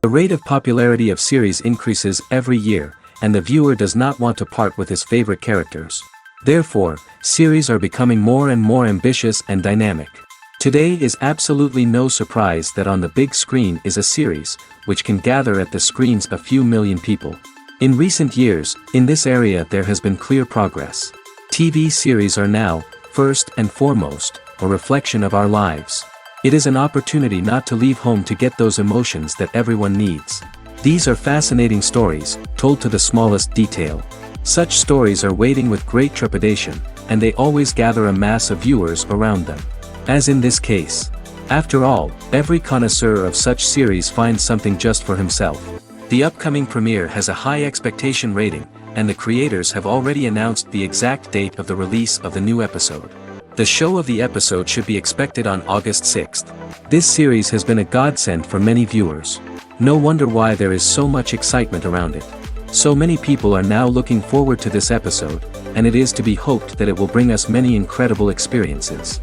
The rate of popularity of series increases every year, and the viewer does not want to part with his favorite characters. Therefore, series are becoming more and more ambitious and dynamic. Today is absolutely no surprise that on the big screen is a series, which can gather at the screens a few million people. In recent years, in this area there has been clear progress. TV series are now, first and foremost, a reflection of our lives. It is an opportunity not to leave home to get those emotions that everyone needs. These are fascinating stories, told to the smallest detail. Such stories are waiting with great trepidation, and they always gather a mass of viewers around them. As in this case. After all, every connoisseur of such series finds something just for himself. The upcoming premiere has a high expectation rating, and the creators have already announced the exact date of the release of the new episode. The show of the episode should be expected on August 6th. This series has been a godsend for many viewers. No wonder why there is so much excitement around it. So many people are now looking forward to this episode, and it is to be hoped that it will bring us many incredible experiences.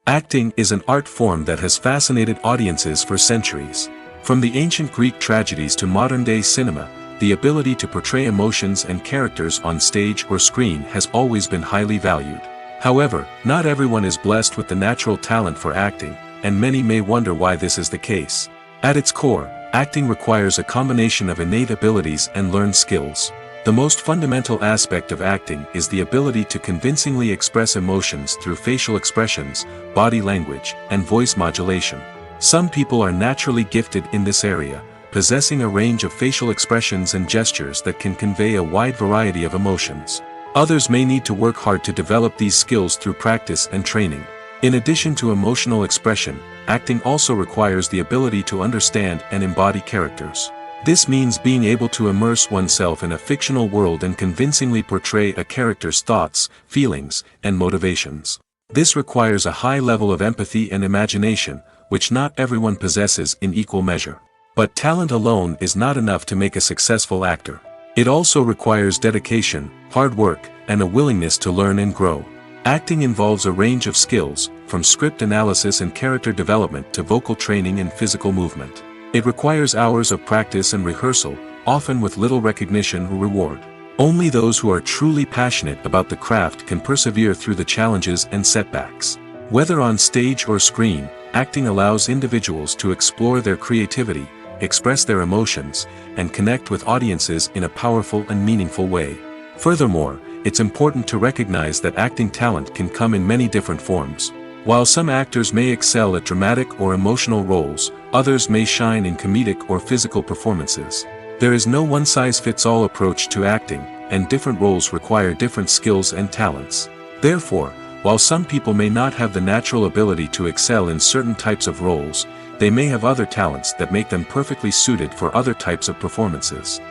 Acting is an art form that has fascinated audiences for centuries. From the ancient Greek tragedies to modern-day cinema, the ability to portray emotions and characters on stage or screen has always been highly valued. However, not everyone is blessed with the natural talent for acting, and many may wonder why this is the case. At its core, acting requires a combination of innate abilities and learned skills. The most fundamental aspect of acting is the ability to convincingly express emotions through facial expressions, body language, and voice modulation. Some people are naturally gifted in this area, possessing a range of facial expressions and gestures that can convey a wide variety of emotions. Others may need to work hard to develop these skills through practice and training. In addition to emotional expression, acting also requires the ability to understand and embody characters. This means being able to immerse oneself in a fictional world and convincingly portray a character's thoughts, feelings, and motivations. This requires a high level of empathy and imagination, which not everyone possesses in equal measure. But talent alone is not enough to make a successful actor. It also requires dedication, hard work, and a willingness to learn and grow. Acting involves a range of skills, from script analysis and character development to vocal training and physical movement. It requires hours of practice and rehearsal, often with little recognition or reward. Only those who are truly passionate about the craft can persevere through the challenges and setbacks. Whether on stage or screen, acting allows individuals to explore their creativity, express their emotions, and connect with audiences in a powerful and meaningful way. Furthermore, it's important to recognize that acting talent can come in many different forms. While some actors may excel at dramatic or emotional roles, others may shine in comedic or physical performances. There is no one-size-fits-all approach to acting, and different roles require different skills and talents. Therefore, while some people may not have the natural ability to excel in certain types of roles, they may have other talents that make them perfectly suited for other types of performances.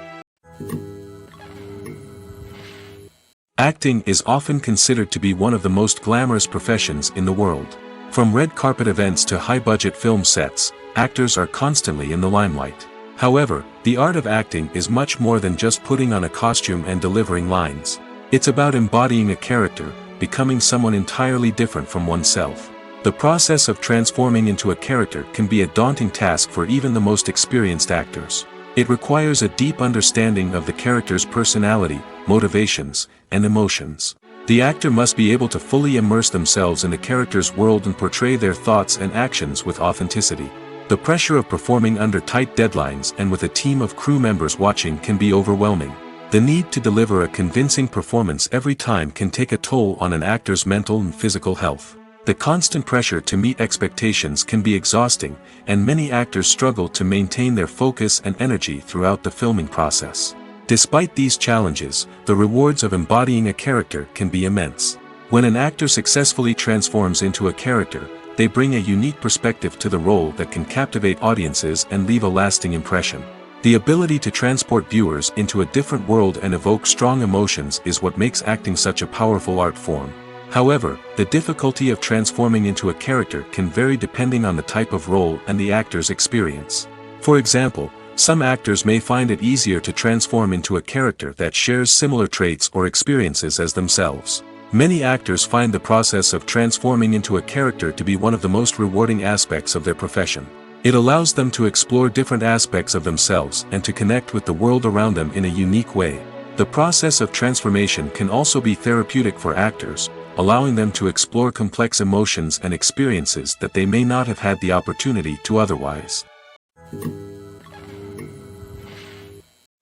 Acting is often considered to be one of the most glamorous professions in the world. From red carpet events to high-budget film sets, actors are constantly in the limelight. However, the art of acting is much more than just putting on a costume and delivering lines. It's about embodying a character, becoming someone entirely different from oneself. The process of transforming into a character can be a daunting task for even the most experienced actors. It requires a deep understanding of the character's personality, motivations, and emotions. The actor must be able to fully immerse themselves in the character's world and portray their thoughts and actions with authenticity. The pressure of performing under tight deadlines and with a team of crew members watching can be overwhelming. The need to deliver a convincing performance every time can take a toll on an actor's mental and physical health. The constant pressure to meet expectations can be exhausting, and many actors struggle to maintain their focus and energy throughout the filming process. Despite these challenges, the rewards of embodying a character can be immense. When an actor successfully transforms into a character, they bring a unique perspective to the role that can captivate audiences and leave a lasting impression. The ability to transport viewers into a different world and evoke strong emotions is what makes acting such a powerful art form. However, the difficulty of transforming into a character can vary depending on the type of role and the actor's experience. For example, some actors may find it easier to transform into a character that shares similar traits or experiences as themselves. Many actors find the process of transforming into a character to be one of the most rewarding aspects of their profession. It allows them to explore different aspects of themselves and to connect with the world around them in a unique way. The process of transformation can also be therapeutic for actors, allowing them to explore complex emotions and experiences that they may not have had the opportunity to otherwise.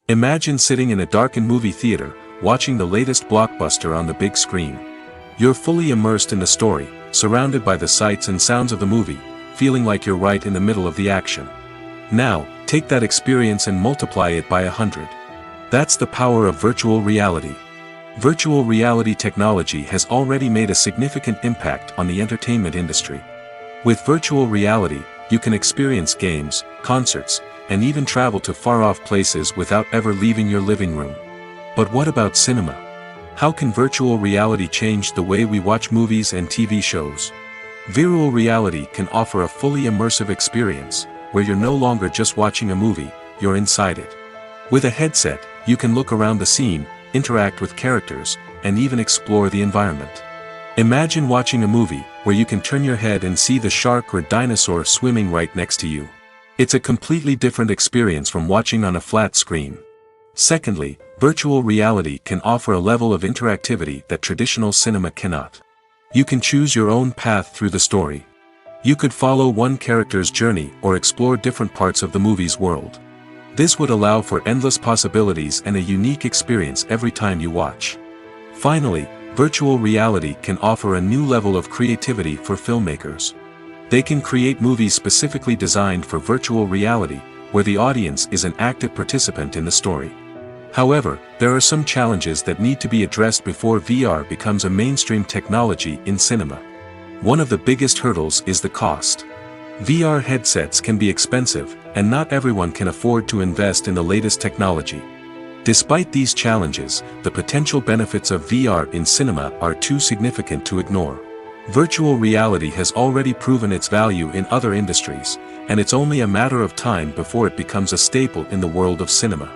Imagine sitting in a darkened movie theater, watching the latest blockbuster on the big screen. You're fully immersed in the story, surrounded by the sights and sounds of the movie, feeling like you're right in the middle of the action. Now, take that experience and multiply it by 100. That's the power of virtual reality. Virtual reality technology has already made a significant impact on the entertainment industry. With virtual reality, you can experience games, concerts, and even travel to far-off places without ever leaving your living room. But what about cinema? How can virtual reality change the way we watch movies and TV shows? Virtual reality can offer a fully immersive experience, where you're no longer just watching a movie, you're inside it. With a headset, you can look around the scene, interact with characters, and even explore the environment. Imagine watching a movie, where you can turn your head and see the shark or dinosaur swimming right next to you. It's a completely different experience from watching on a flat screen. Secondly, virtual reality can offer a level of interactivity that traditional cinema cannot. You can choose your own path through the story. You could follow one character's journey or explore different parts of the movie's world. This would allow for endless possibilities and a unique experience every time you watch. Finally, virtual reality can offer a new level of creativity for filmmakers. They can create movies specifically designed for virtual reality, where the audience is an active participant in the story. However, there are some challenges that need to be addressed before VR becomes a mainstream technology in cinema. One of the biggest hurdles is the cost. VR headsets can be expensive, and not everyone can afford to invest in the latest technology. Despite these challenges, the potential benefits of VR in cinema are too significant to ignore. Virtual reality has already proven its value in other industries, and it's only a matter of time before it becomes a staple in the world of cinema.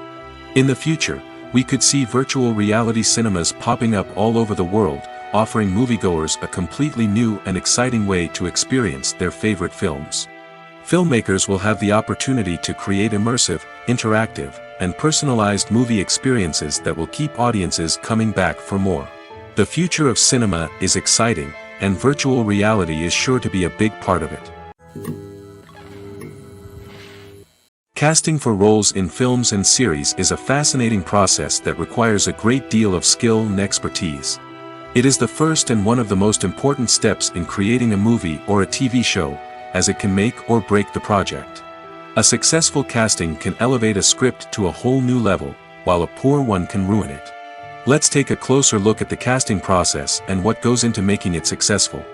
In the future, we could see virtual reality cinemas popping up all over the world, offering moviegoers a completely new and exciting way to experience their favorite films. Filmmakers will have the opportunity to create immersive, interactive, and personalized movie experiences that will keep audiences coming back for more. The future of cinema is exciting, and virtual reality is sure to be a big part of it. Casting for roles in films and series is a fascinating process that requires a great deal of skill and expertise. It is the first and one of the most important steps in creating a movie or a TV show, as it can make or break the project. A successful casting can elevate a script to a whole new level, while a poor one can ruin it. Let's take a closer look at the casting process and what goes into making it successful.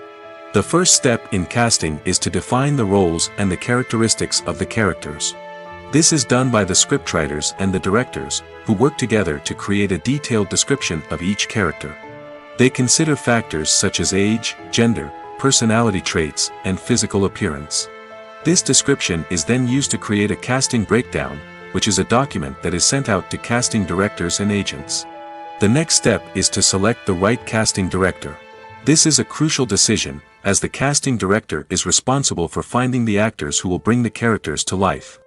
The first step in casting is to define the roles and the characteristics of the characters. This is done by the scriptwriters and the directors, who work together to create a detailed description of each character. They consider factors such as age, gender, personality traits, and physical appearance. This description is then used to create a casting breakdown, which is a document that is sent out to casting directors and agents. The next step is to select the right casting director. This is a crucial decision, as the casting director is responsible for finding the actors who will bring the characters to life.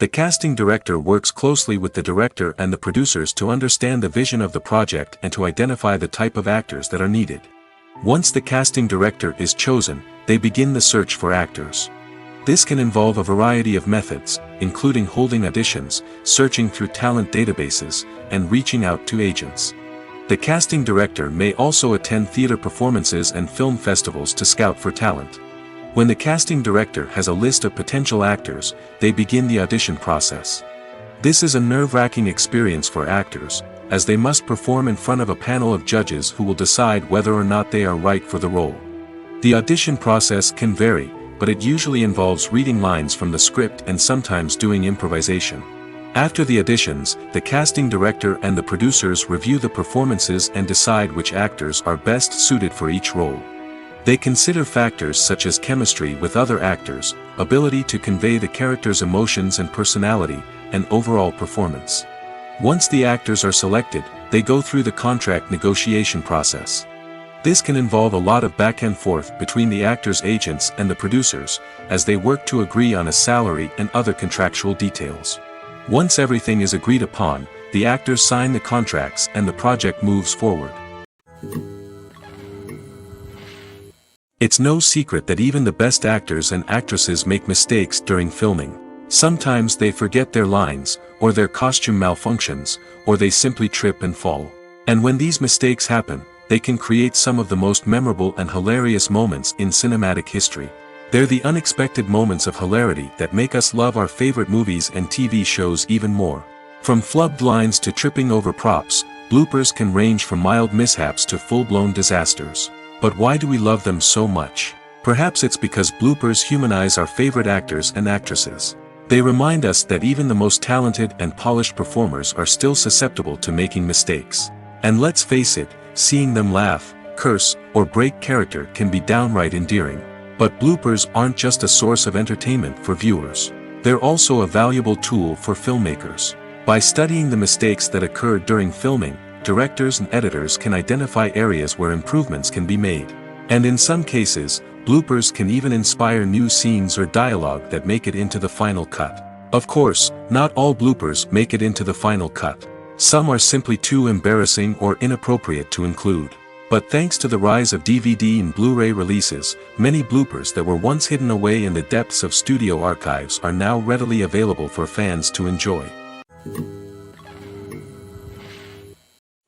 The casting director works closely with the director and the producers to understand the vision of the project and to identify the type of actors that are needed. Once the casting director is chosen, they begin the search for actors. This can involve a variety of methods, including holding auditions, searching through talent databases, and reaching out to agents. The casting director may also attend theater performances and film festivals to scout for talent. When the casting director has a list of potential actors, they begin the audition process. This is a nerve-wracking experience for actors, as they must perform in front of a panel of judges who will decide whether or not they are right for the role. The audition process can vary, but it usually involves reading lines from the script and sometimes doing improvisation. After the auditions, the casting director and the producers review the performances and decide which actors are best suited for each role. They consider factors such as chemistry with other actors, ability to convey the character's emotions and personality, and overall performance. Once the actors are selected, they go through the contract negotiation process. This can involve a lot of back and forth between the actors' agents and the producers, as they work to agree on a salary and other contractual details. Once everything is agreed upon, the actors sign the contracts and the project moves forward. It's no secret that even the best actors and actresses make mistakes during filming. Sometimes they forget their lines, or their costume malfunctions, or they simply trip and fall. And when these mistakes happen, they can create some of the most memorable and hilarious moments in cinematic history. They're the unexpected moments of hilarity that make us love our favorite movies and TV shows even more. From flubbed lines to tripping over props, bloopers can range from mild mishaps to full-blown disasters. But why do we love them so much? Perhaps it's because bloopers humanize our favorite actors and actresses. They remind us that even the most talented and polished performers are still susceptible to making mistakes. And let's face it, seeing them laugh, curse, or break character can be downright endearing. But bloopers aren't just a source of entertainment for viewers. They're also a valuable tool for filmmakers. By studying the mistakes that occurred during filming, directors and editors can identify areas where improvements can be made. And in some cases, bloopers can even inspire new scenes or dialogue that make it into the final cut. Of course, not all bloopers make it into the final cut. Some are simply too embarrassing or inappropriate to include. But thanks to the rise of DVD and Blu-ray releases, many bloopers that were once hidden away in the depths of studio archives are now readily available for fans to enjoy.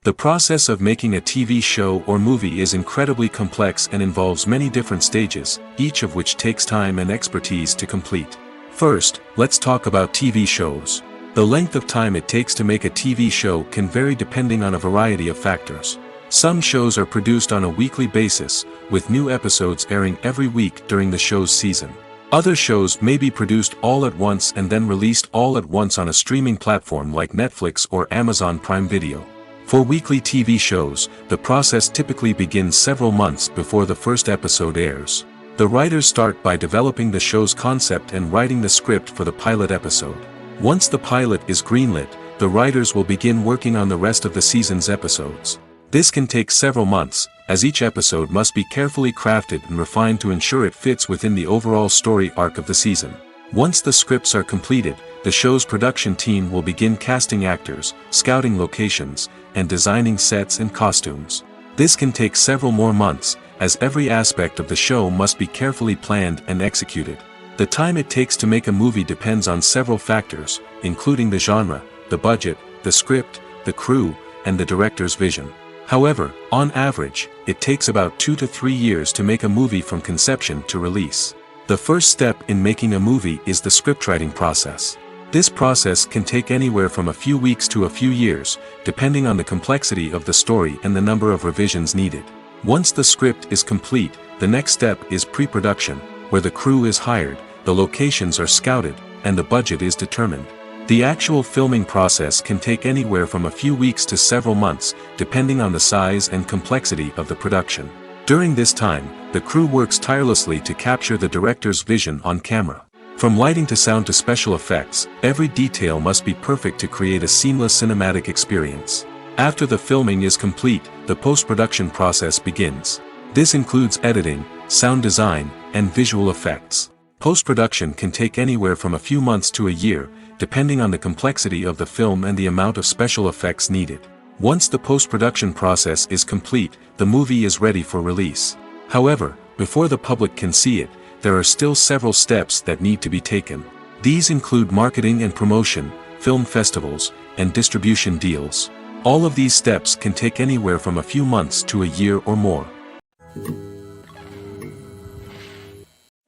The process of making a TV show or movie is incredibly complex and involves many different stages, each of which takes time and expertise to complete. First, let's talk about TV shows. The length of time it takes to make a TV show can vary depending on a variety of factors. Some shows are produced on a weekly basis, with new episodes airing every week during the show's season. Other shows may be produced all at once and then released all at once on a streaming platform like Netflix or Amazon Prime Video. For weekly TV shows, the process typically begins several months before the first episode airs. The writers start by developing the show's concept and writing the script for the pilot episode. Once the pilot is greenlit, the writers will begin working on the rest of the season's episodes. This can take several months, as each episode must be carefully crafted and refined to ensure it fits within the overall story arc of the season. Once the scripts are completed, the show's production team will begin casting actors, scouting locations, and designing sets and costumes. This can take several more months, as every aspect of the show must be carefully planned and executed. The time it takes to make a movie depends on several factors, including the genre, the budget, the script, the crew, and the director's vision. However, on average, it takes about 2 to 3 years to make a movie from conception to release. The first step in making a movie is the scriptwriting process. This process can take anywhere from a few weeks to a few years, depending on the complexity of the story and the number of revisions needed. Once the script is complete, the next step is pre-production, where the crew is hired, the locations are scouted, and the budget is determined. The actual filming process can take anywhere from a few weeks to several months, depending on the size and complexity of the production. During this time, the crew works tirelessly to capture the director's vision on camera. From lighting to sound to special effects, every detail must be perfect to create a seamless cinematic experience. After the filming is complete, the post-production process begins. This includes editing, sound design, and visual effects. Post-production can take anywhere from a few months to a year, depending on the complexity of the film and the amount of special effects needed. Once the post-production process is complete, the movie is ready for release. However, before the public can see it, there are still several steps that need to be taken. These include marketing and promotion, film festivals, and distribution deals. All of these steps can take anywhere from a few months to a year or more.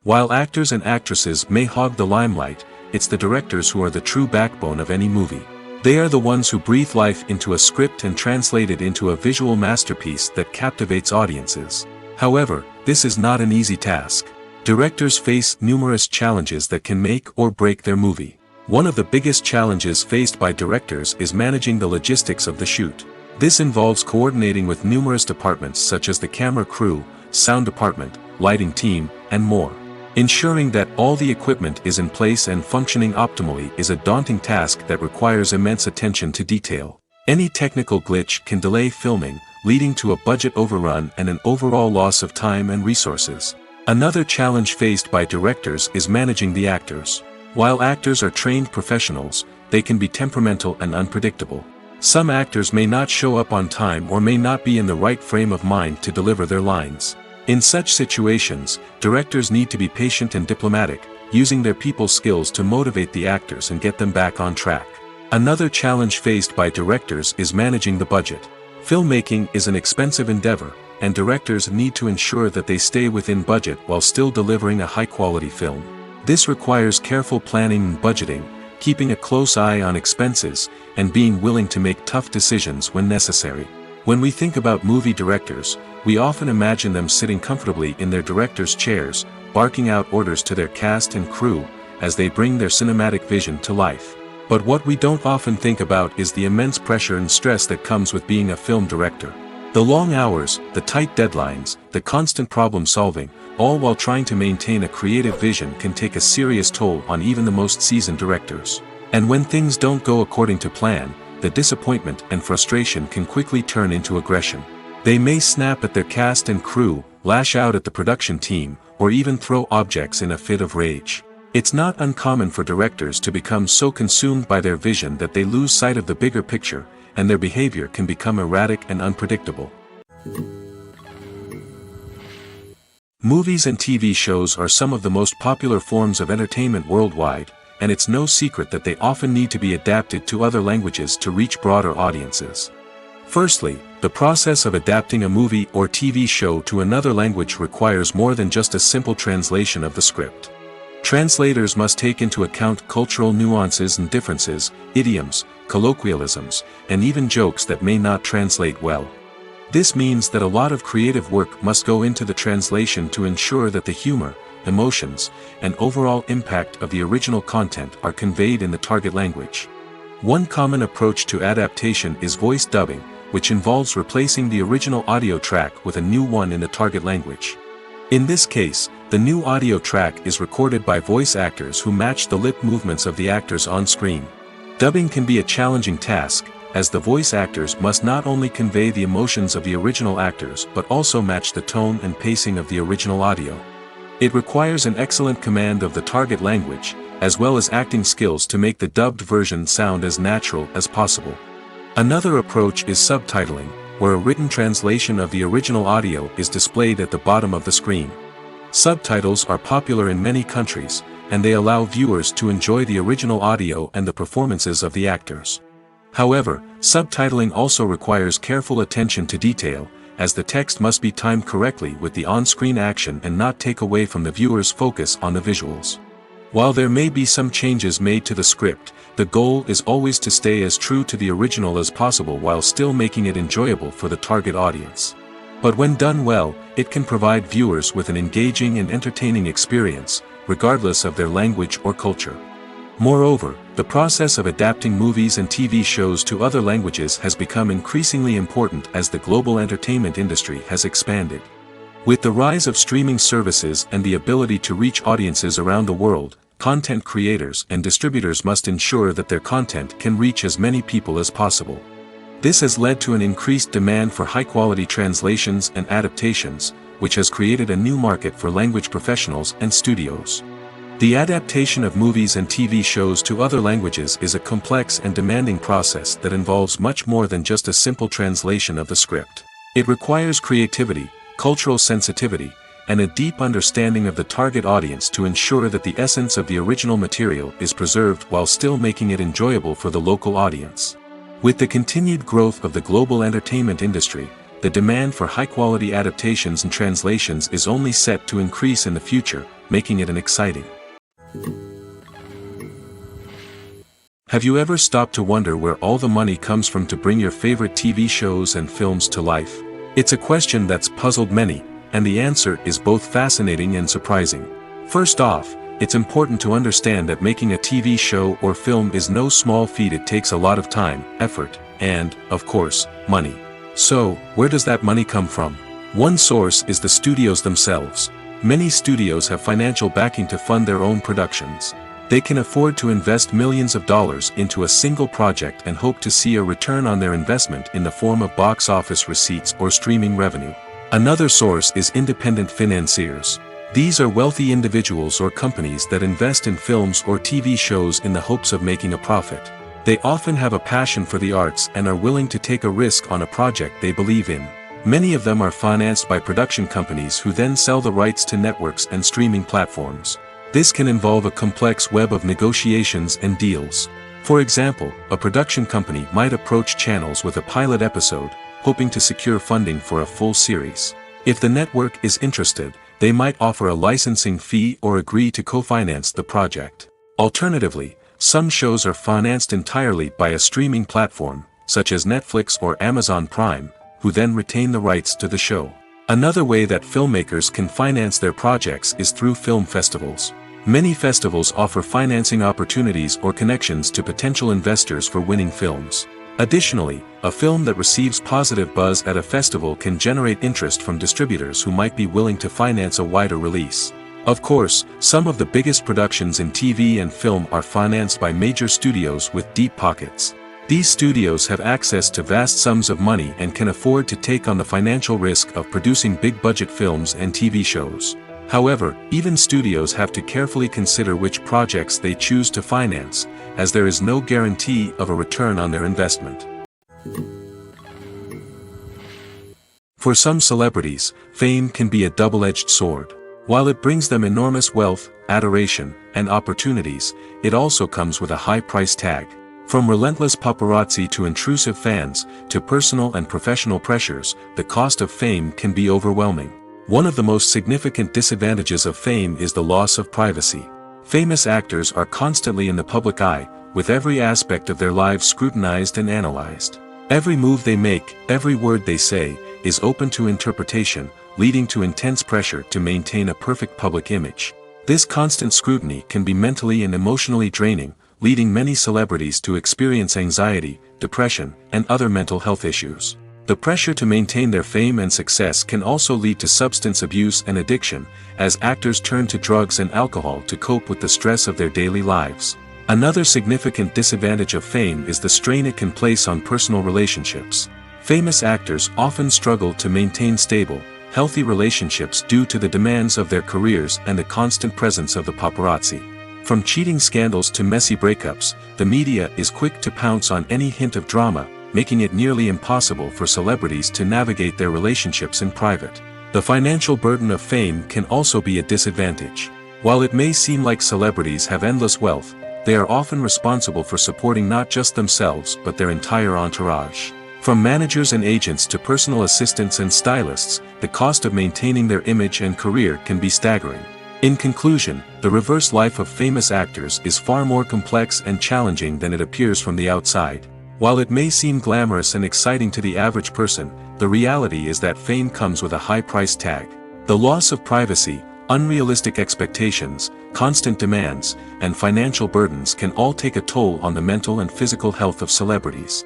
While actors and actresses may hog the limelight, it's the directors who are the true backbone of any movie. They are the ones who breathe life into a script and translate it into a visual masterpiece that captivates audiences. However, this is not an easy task. Directors face numerous challenges that can make or break their movie. One of the biggest challenges faced by directors is managing the logistics of the shoot. This involves coordinating with numerous departments such as the camera crew, sound department, lighting team, and more. Ensuring that all the equipment is in place and functioning optimally is a daunting task that requires immense attention to detail. Any technical glitch can delay filming, leading to a budget overrun and an overall loss of time and resources. Another challenge faced by directors is managing the actors. While actors are trained professionals, they can be temperamental and unpredictable. Some actors may not show up on time or may not be in the right frame of mind to deliver their lines. In such situations, directors need to be patient and diplomatic, using their people skills to motivate the actors and get them back on track. Another challenge faced by directors is managing the budget. Filmmaking is an expensive endeavor, and directors need to ensure that they stay within budget while still delivering a high-quality film. This requires careful planning and budgeting, keeping a close eye on expenses, and being willing to make tough decisions when necessary. When we think about movie directors, we often imagine them sitting comfortably in their director's chairs, barking out orders to their cast and crew, as they bring their cinematic vision to life. But what we don't often think about is the immense pressure and stress that comes with being a film director. The long hours, the tight deadlines, the constant problem solving, all while trying to maintain a creative vision can take a serious toll on even the most seasoned directors. And when things don't go according to plan, the disappointment and frustration can quickly turn into aggression. They may snap at their cast and crew, lash out at the production team, or even throw objects in a fit of rage. It's not uncommon for directors to become so consumed by their vision that they lose sight of the bigger picture, and their behavior can become erratic and unpredictable. Movies and TV shows are some of the most popular forms of entertainment worldwide, and it's no secret that they often need to be adapted to other languages to reach broader audiences. Firstly, the process of adapting a movie or TV show to another language requires more than just a simple translation of the script. Translators must take into account cultural nuances and differences, idioms, colloquialisms, and even jokes that may not translate well. This means that a lot of creative work must go into the translation to ensure that the humor, emotions, and overall impact of the original content are conveyed in the target language. One common approach to adaptation is voice dubbing, which involves replacing the original audio track with a new one in the target language. In this case, the new audio track is recorded by voice actors who match the lip movements of the actors on screen. Dubbing can be a challenging task, as the voice actors must not only convey the emotions of the original actors but also match the tone and pacing of the original audio. It requires an excellent command of the target language, as well as acting skills to make the dubbed version sound as natural as possible. Another approach is subtitling, where a written translation of the original audio is displayed at the bottom of the screen. Subtitles are popular in many countries, and they allow viewers to enjoy the original audio and the performances of the actors. However, subtitling also requires careful attention to detail, as the text must be timed correctly with the on-screen action and not take away from the viewer's focus on the visuals. While there may be some changes made to the script, the goal is always to stay as true to the original as possible while still making it enjoyable for the target audience. But when done well, it can provide viewers with an engaging and entertaining experience, regardless of their language or culture. Moreover, the process of adapting movies and TV shows to other languages has become increasingly important as the global entertainment industry has expanded. With the rise of streaming services and the ability to reach audiences around the world, content creators and distributors must ensure that their content can reach as many people as possible. This has led to an increased demand for high-quality translations and adaptations, which has created a new market for language professionals and studios. The adaptation of movies and TV shows to other languages is a complex and demanding process that involves much more than just a simple translation of the script. It requires creativity, cultural sensitivity, and a deep understanding of the target audience to ensure that the essence of the original material is preserved while still making it enjoyable for the local audience. With the continued growth of the global entertainment industry, the demand for high-quality adaptations and translations is only set to increase in the future, making it exciting. Have you ever stopped to wonder where all the money comes from to bring your favorite TV shows and films to life? It's a question that's puzzled many, and the answer is both fascinating and surprising. First off, it's important to understand that making a TV show or film is no small feat. It takes a lot of time, effort, and, of course, money. So, where does that money come from? One source is the studios themselves. Many studios have financial backing to fund their own productions. They can afford to invest millions of dollars into a single project and hope to see a return on their investment in the form of box office receipts or streaming revenue. Another source is independent financiers. These are wealthy individuals or companies that invest in films or TV shows in the hopes of making a profit. They often have a passion for the arts and are willing to take a risk on a project they believe in. Many of them are financed by production companies who then sell the rights to networks and streaming platforms. This can involve a complex web of negotiations and deals. For example, a production company might approach channels with a pilot episode, hoping to secure funding for a full series. If the network is interested, they might offer a licensing fee or agree to co-finance the project. Alternatively, some shows are financed entirely by a streaming platform, such as Netflix or Amazon Prime, who then retain the rights to the show. Another way that filmmakers can finance their projects is through film festivals. Many festivals offer financing opportunities or connections to potential investors for winning films. Additionally, a film that receives positive buzz at a festival can generate interest from distributors who might be willing to finance a wider release. Of course, some of the biggest productions in TV and film are financed by major studios with deep pockets. These studios have access to vast sums of money and can afford to take on the financial risk of producing big-budget films and TV shows. However, even studios have to carefully consider which projects they choose to finance, as there is no guarantee of a return on their investment. For some celebrities, fame can be a double-edged sword. While it brings them enormous wealth, adoration, and opportunities, it also comes with a high price tag. From relentless paparazzi to intrusive fans, to personal and professional pressures, the cost of fame can be overwhelming. One of the most significant disadvantages of fame is the loss of privacy. Famous actors are constantly in the public eye, with every aspect of their lives scrutinized and analyzed. Every move they make, every word they say, is open to interpretation, leading to intense pressure to maintain a perfect public image. This constant scrutiny can be mentally and emotionally draining, leading many celebrities to experience anxiety, depression, and other mental health issues. The pressure to maintain their fame and success can also lead to substance abuse and addiction, as actors turn to drugs and alcohol to cope with the stress of their daily lives. Another significant disadvantage of fame is the strain it can place on personal relationships. Famous actors often struggle to maintain stable, healthy relationships due to the demands of their careers and the constant presence of the paparazzi. From cheating scandals to messy breakups, the media is quick to pounce on any hint of drama, making it nearly impossible for celebrities to navigate their relationships in private. The financial burden of fame can also be a disadvantage. While it may seem like celebrities have endless wealth, they are often responsible for supporting not just themselves but their entire entourage. From managers and agents to personal assistants and stylists, the cost of maintaining their image and career can be staggering. In conclusion, the reverse life of famous actors is far more complex and challenging than it appears from the outside. While it may seem glamorous and exciting to the average person, the reality is that fame comes with a high price tag. The loss of privacy, unrealistic expectations, constant demands, and financial burdens can all take a toll on the mental and physical health of celebrities.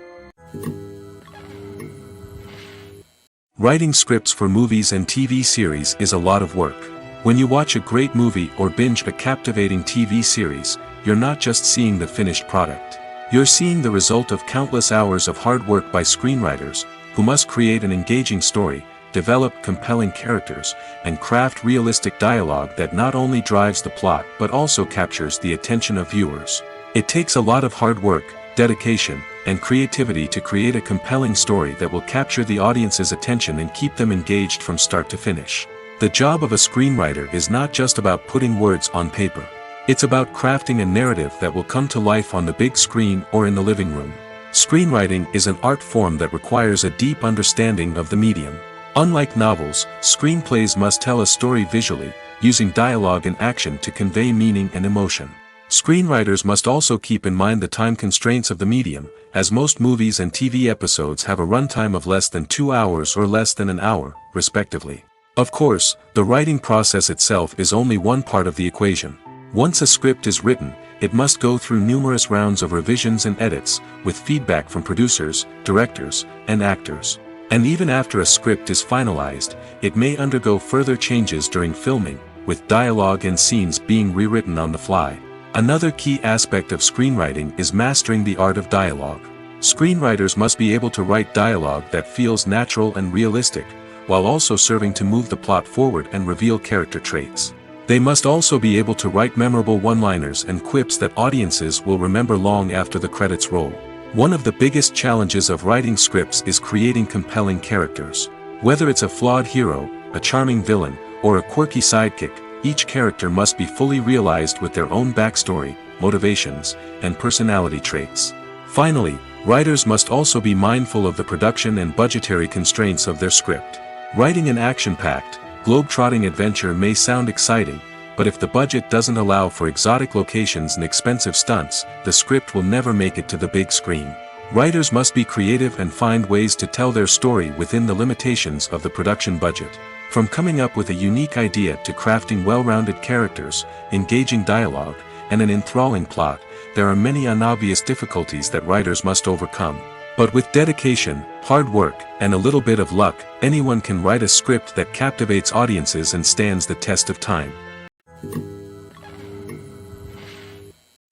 Writing scripts for movies and TV series is a lot of work. When you watch a great movie or binge a captivating TV series, you're not just seeing the finished product. You're seeing the result of countless hours of hard work by screenwriters, who must create an engaging story, develop compelling characters, and craft realistic dialogue that not only drives the plot but also captures the attention of viewers. It takes a lot of hard work, dedication, and creativity to create a compelling story that will capture the audience's attention and keep them engaged from start to finish. The job of a screenwriter is not just about putting words on paper. It's about crafting a narrative that will come to life on the big screen or in the living room. Screenwriting is an art form that requires a deep understanding of the medium. Unlike novels, screenplays must tell a story visually, using dialogue and action to convey meaning and emotion. Screenwriters must also keep in mind the time constraints of the medium, as most movies and TV episodes have a runtime of less than 2 hours or less than an hour, respectively. Of course, the writing process itself is only one part of the equation. Once a script is written, it must go through numerous rounds of revisions and edits, with feedback from producers, directors, and actors. And even after a script is finalized, it may undergo further changes during filming, with dialogue and scenes being rewritten on the fly. Another key aspect of screenwriting is mastering the art of dialogue. Screenwriters must be able to write dialogue that feels natural and realistic, while also serving to move the plot forward and reveal character traits. They must also be able to write memorable one-liners and quips that audiences will remember long after the credits roll. One of the biggest challenges of writing scripts is creating compelling characters. Whether it's a flawed hero, a charming villain, or a quirky sidekick, each character must be fully realized with their own backstory, motivations, and personality traits. Finally, writers must also be mindful of the production and budgetary constraints of their script. Writing an action-packed, globe-trotting adventure may sound exciting, but if the budget doesn't allow for exotic locations and expensive stunts, the script will never make it to the big screen. Writers must be creative and find ways to tell their story within the limitations of the production budget. From coming up with a unique idea to crafting well-rounded characters, engaging dialogue, and an enthralling plot, there are many unobvious difficulties that writers must overcome. But with dedication, hard work, and a little bit of luck, anyone can write a script that captivates audiences and stands the test of time.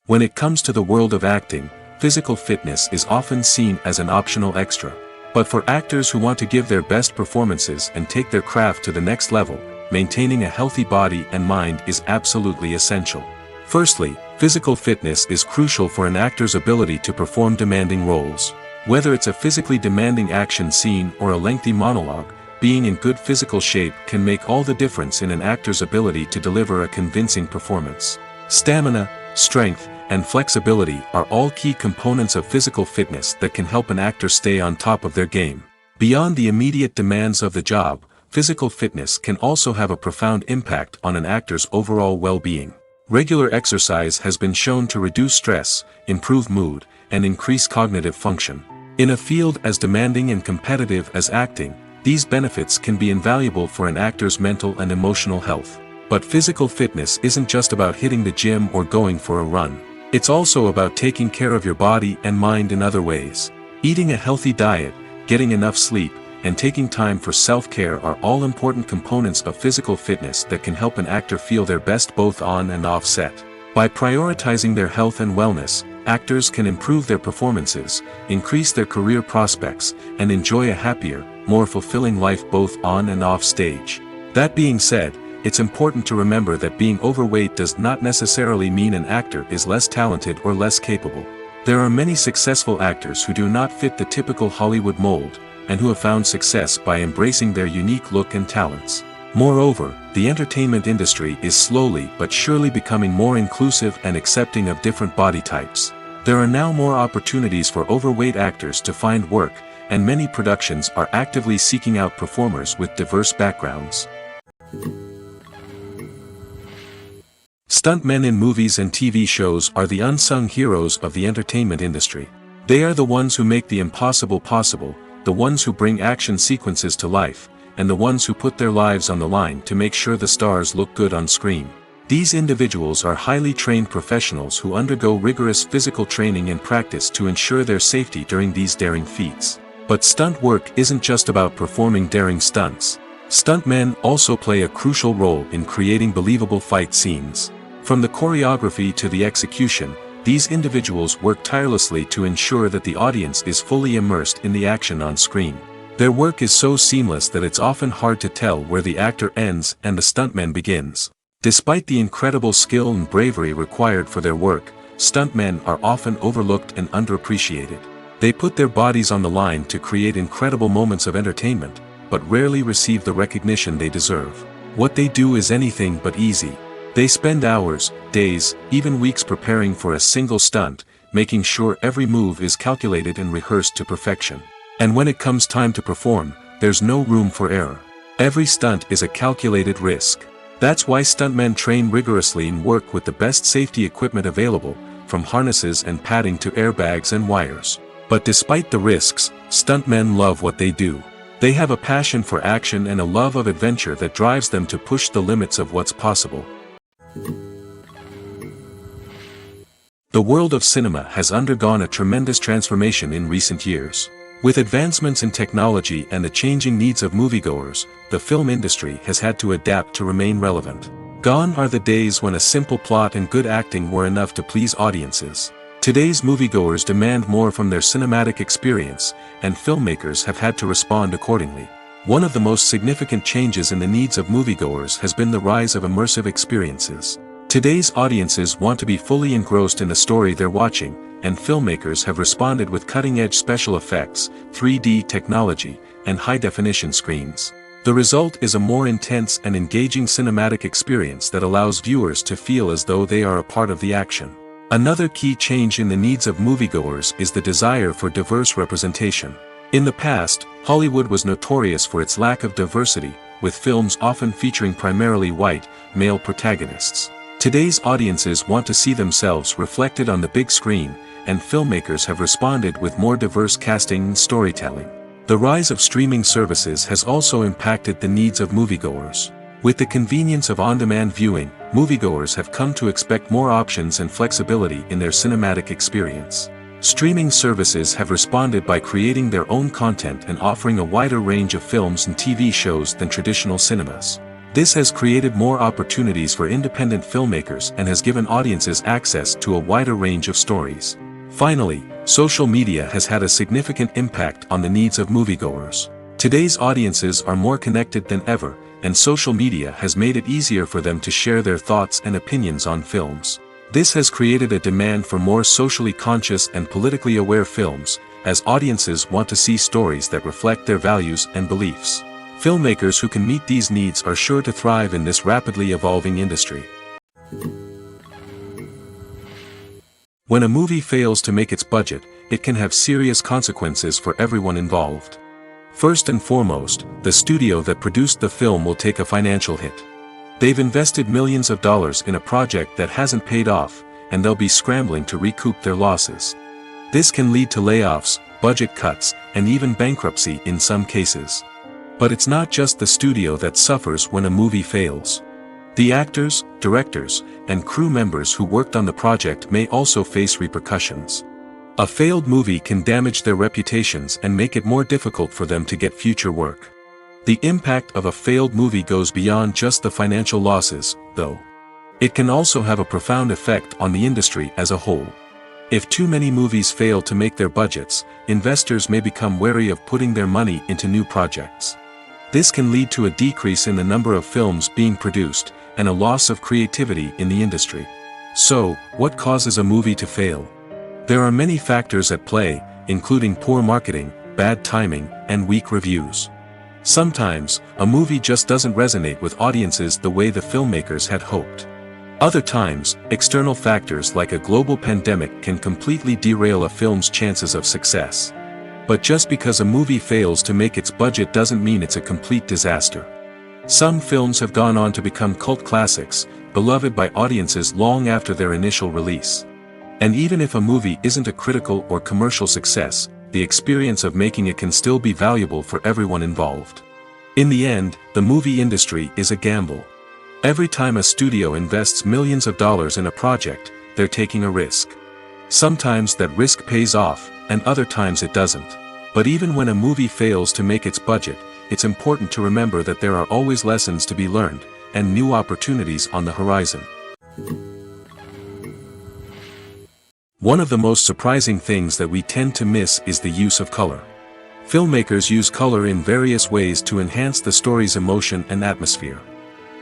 When it comes to the world of acting, physical fitness is often seen as an optional extra. But for actors who want to give their best performances and take their craft to the next level, maintaining a healthy body and mind is absolutely essential. Firstly, physical fitness is crucial for an actor's ability to perform demanding roles. Whether it's a physically demanding action scene or a lengthy monologue, being in good physical shape can make all the difference in an actor's ability to deliver a convincing performance. Stamina, strength, and flexibility are all key components of physical fitness that can help an actor stay on top of their game. Beyond the immediate demands of the job, physical fitness can also have a profound impact on an actor's overall well-being. Regular exercise has been shown to reduce stress, improve mood, and increase cognitive function. In a field as demanding and competitive as acting, these benefits can be invaluable for an actor's mental and emotional health. But physical fitness isn't just about hitting the gym or going for a run. It's also about taking care of your body and mind in other ways. Eating a healthy diet, getting enough sleep, and taking time for self-care are all important components of physical fitness that can help an actor feel their best both on and off set. By prioritizing their health and wellness, actors can improve their performances, increase their career prospects, and enjoy a happier, more fulfilling life both on and off stage. That being said, it's important to remember that being overweight does not necessarily mean an actor is less talented or less capable. There are many successful actors who do not fit the typical Hollywood mold, and who have found success by embracing their unique look and talents. Moreover, the entertainment industry is slowly but surely becoming more inclusive and accepting of different body types. There are now more opportunities for overweight actors to find work, and many productions are actively seeking out performers with diverse backgrounds. Stuntmen in movies and TV shows are the unsung heroes of the entertainment industry. They are the ones who make the impossible possible, the ones who bring action sequences to life, and the ones who put their lives on the line to make sure the stars look good on screen. These individuals are highly trained professionals who undergo rigorous physical training and practice to ensure their safety during these daring feats. But stunt work isn't just about performing daring stunts. Stuntmen also play a crucial role in creating believable fight scenes. From the choreography to the execution, these individuals work tirelessly to ensure that the audience is fully immersed in the action on screen. Their work is so seamless that it's often hard to tell where the actor ends and the stuntman begins. Despite the incredible skill and bravery required for their work, stuntmen are often overlooked and underappreciated. They put their bodies on the line to create incredible moments of entertainment, but rarely receive the recognition they deserve. What they do is anything but easy. They spend hours, days, even weeks preparing for a single stunt, making sure every move is calculated and rehearsed to perfection. And when it comes time to perform, there's no room for error. Every stunt is a calculated risk. That's why stuntmen train rigorously and work with the best safety equipment available, from harnesses and padding to airbags and wires. But despite the risks, stuntmen love what they do. They have a passion for action and a love of adventure that drives them to push the limits of what's possible. The world of cinema has undergone a tremendous transformation in recent years. With advancements in technology and the changing needs of moviegoers, the film industry has had to adapt to remain relevant. Gone are the days when a simple plot and good acting were enough to please audiences. Today's moviegoers demand more from their cinematic experience, and filmmakers have had to respond accordingly. One of the most significant changes in the needs of moviegoers has been the rise of immersive experiences. Today's audiences want to be fully engrossed in the story they're watching, and filmmakers have responded with cutting-edge special effects, 3D technology, and high-definition screens. The result is a more intense and engaging cinematic experience that allows viewers to feel as though they are a part of the action. Another key change in the needs of moviegoers is the desire for diverse representation. In the past, Hollywood was notorious for its lack of diversity, with films often featuring primarily white, male protagonists. Today's audiences want to see themselves reflected on the big screen, and filmmakers have responded with more diverse casting and storytelling. The rise of streaming services has also impacted the needs of moviegoers. With the convenience of on-demand viewing, moviegoers have come to expect more options and flexibility in their cinematic experience. Streaming services have responded by creating their own content and offering a wider range of films and TV shows than traditional cinemas. This has created more opportunities for independent filmmakers and has given audiences access to a wider range of stories. Finally, social media has had a significant impact on the needs of moviegoers. Today's audiences are more connected than ever, and social media has made it easier for them to share their thoughts and opinions on films. This has created a demand for more socially conscious and politically aware films, as audiences want to see stories that reflect their values and beliefs. Filmmakers who can meet these needs are sure to thrive in this rapidly evolving industry. When a movie fails to make its budget, it can have serious consequences for everyone involved. First and foremost, the studio that produced the film will take a financial hit. They've invested millions of dollars in a project that hasn't paid off, and they'll be scrambling to recoup their losses. This can lead to layoffs, budget cuts, and even bankruptcy in some cases. But it's not just the studio that suffers when a movie fails. The actors, directors, and crew members who worked on the project may also face repercussions. A failed movie can damage their reputations and make it more difficult for them to get future work. The impact of a failed movie goes beyond just the financial losses, though. It can also have a profound effect on the industry as a whole. If too many movies fail to make their budgets, investors may become wary of putting their money into new projects. This can lead to a decrease in the number of films being produced, and a loss of creativity in the industry. So, what causes a movie to fail? There are many factors at play, including poor marketing, bad timing, and weak reviews. Sometimes, a movie just doesn't resonate with audiences the way the filmmakers had hoped. Other times, external factors like a global pandemic can completely derail a film's chances of success. But just because a movie fails to make its budget doesn't mean it's a complete disaster. Some films have gone on to become cult classics, beloved by audiences long after their initial release. And even if a movie isn't a critical or commercial success, the experience of making it can still be valuable for everyone involved. In the end, the movie industry is a gamble. Every time a studio invests millions of dollars in a project, they're taking a risk. Sometimes that risk pays off, and other times it doesn't. But even when a movie fails to make its budget, it's important to remember that there are always lessons to be learned, and new opportunities on the horizon. One of the most surprising things that we tend to miss is the use of color. Filmmakers use color in various ways to enhance the story's emotion and atmosphere.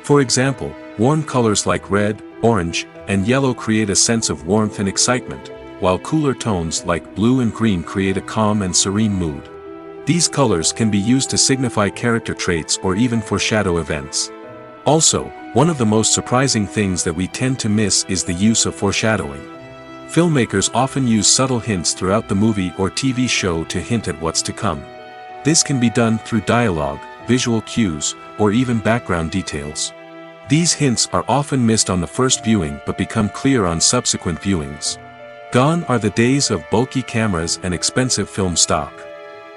For example, warm colors like red, orange, and yellow create a sense of warmth and excitement, while cooler tones like blue and green create a calm and serene mood. These colors can be used to signify character traits or even foreshadow events. Also, one of the most surprising things that we tend to miss is the use of foreshadowing. Filmmakers often use subtle hints throughout the movie or TV show to hint at what's to come. This can be done through dialogue, visual cues, or even background details. These hints are often missed on the first viewing but become clear on subsequent viewings. Gone are the days of bulky cameras and expensive film stock.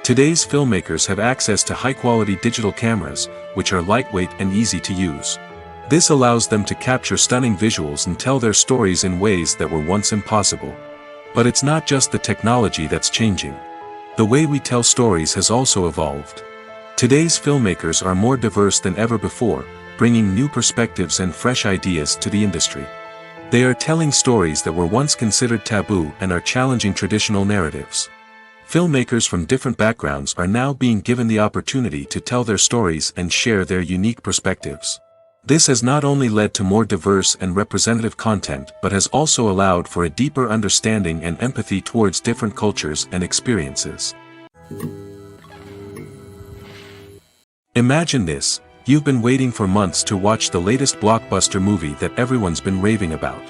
Today's filmmakers have access to high-quality digital cameras, which are lightweight and easy to use. This allows them to capture stunning visuals and tell their stories in ways that were once impossible. But it's not just the technology that's changing. The way we tell stories has also evolved. Today's filmmakers are more diverse than ever before, bringing new perspectives and fresh ideas to the industry. They are telling stories that were once considered taboo and are challenging traditional narratives. Filmmakers from different backgrounds are now being given the opportunity to tell their stories and share their unique perspectives. This has not only led to more diverse and representative content but has also allowed for a deeper understanding and empathy towards different cultures and experiences. Imagine this: you've been waiting for months to watch the latest blockbuster movie that everyone's been raving about.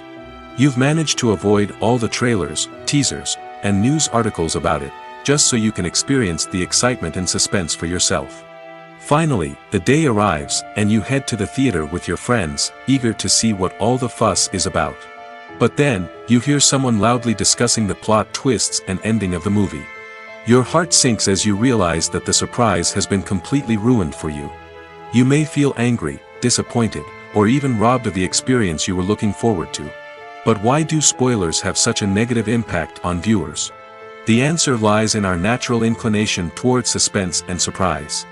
You've managed to avoid all the trailers, teasers, and news articles about it, just so you can experience the excitement and suspense for yourself. Finally, the day arrives, and you head to the theater with your friends, eager to see what all the fuss is about. But then, you hear someone loudly discussing the plot twists and ending of the movie. Your heart sinks as you realize that the surprise has been completely ruined for you. You may feel angry, disappointed, or even robbed of the experience you were looking forward to. But why do spoilers have such a negative impact on viewers? The answer lies in our natural inclination towards suspense and surprise.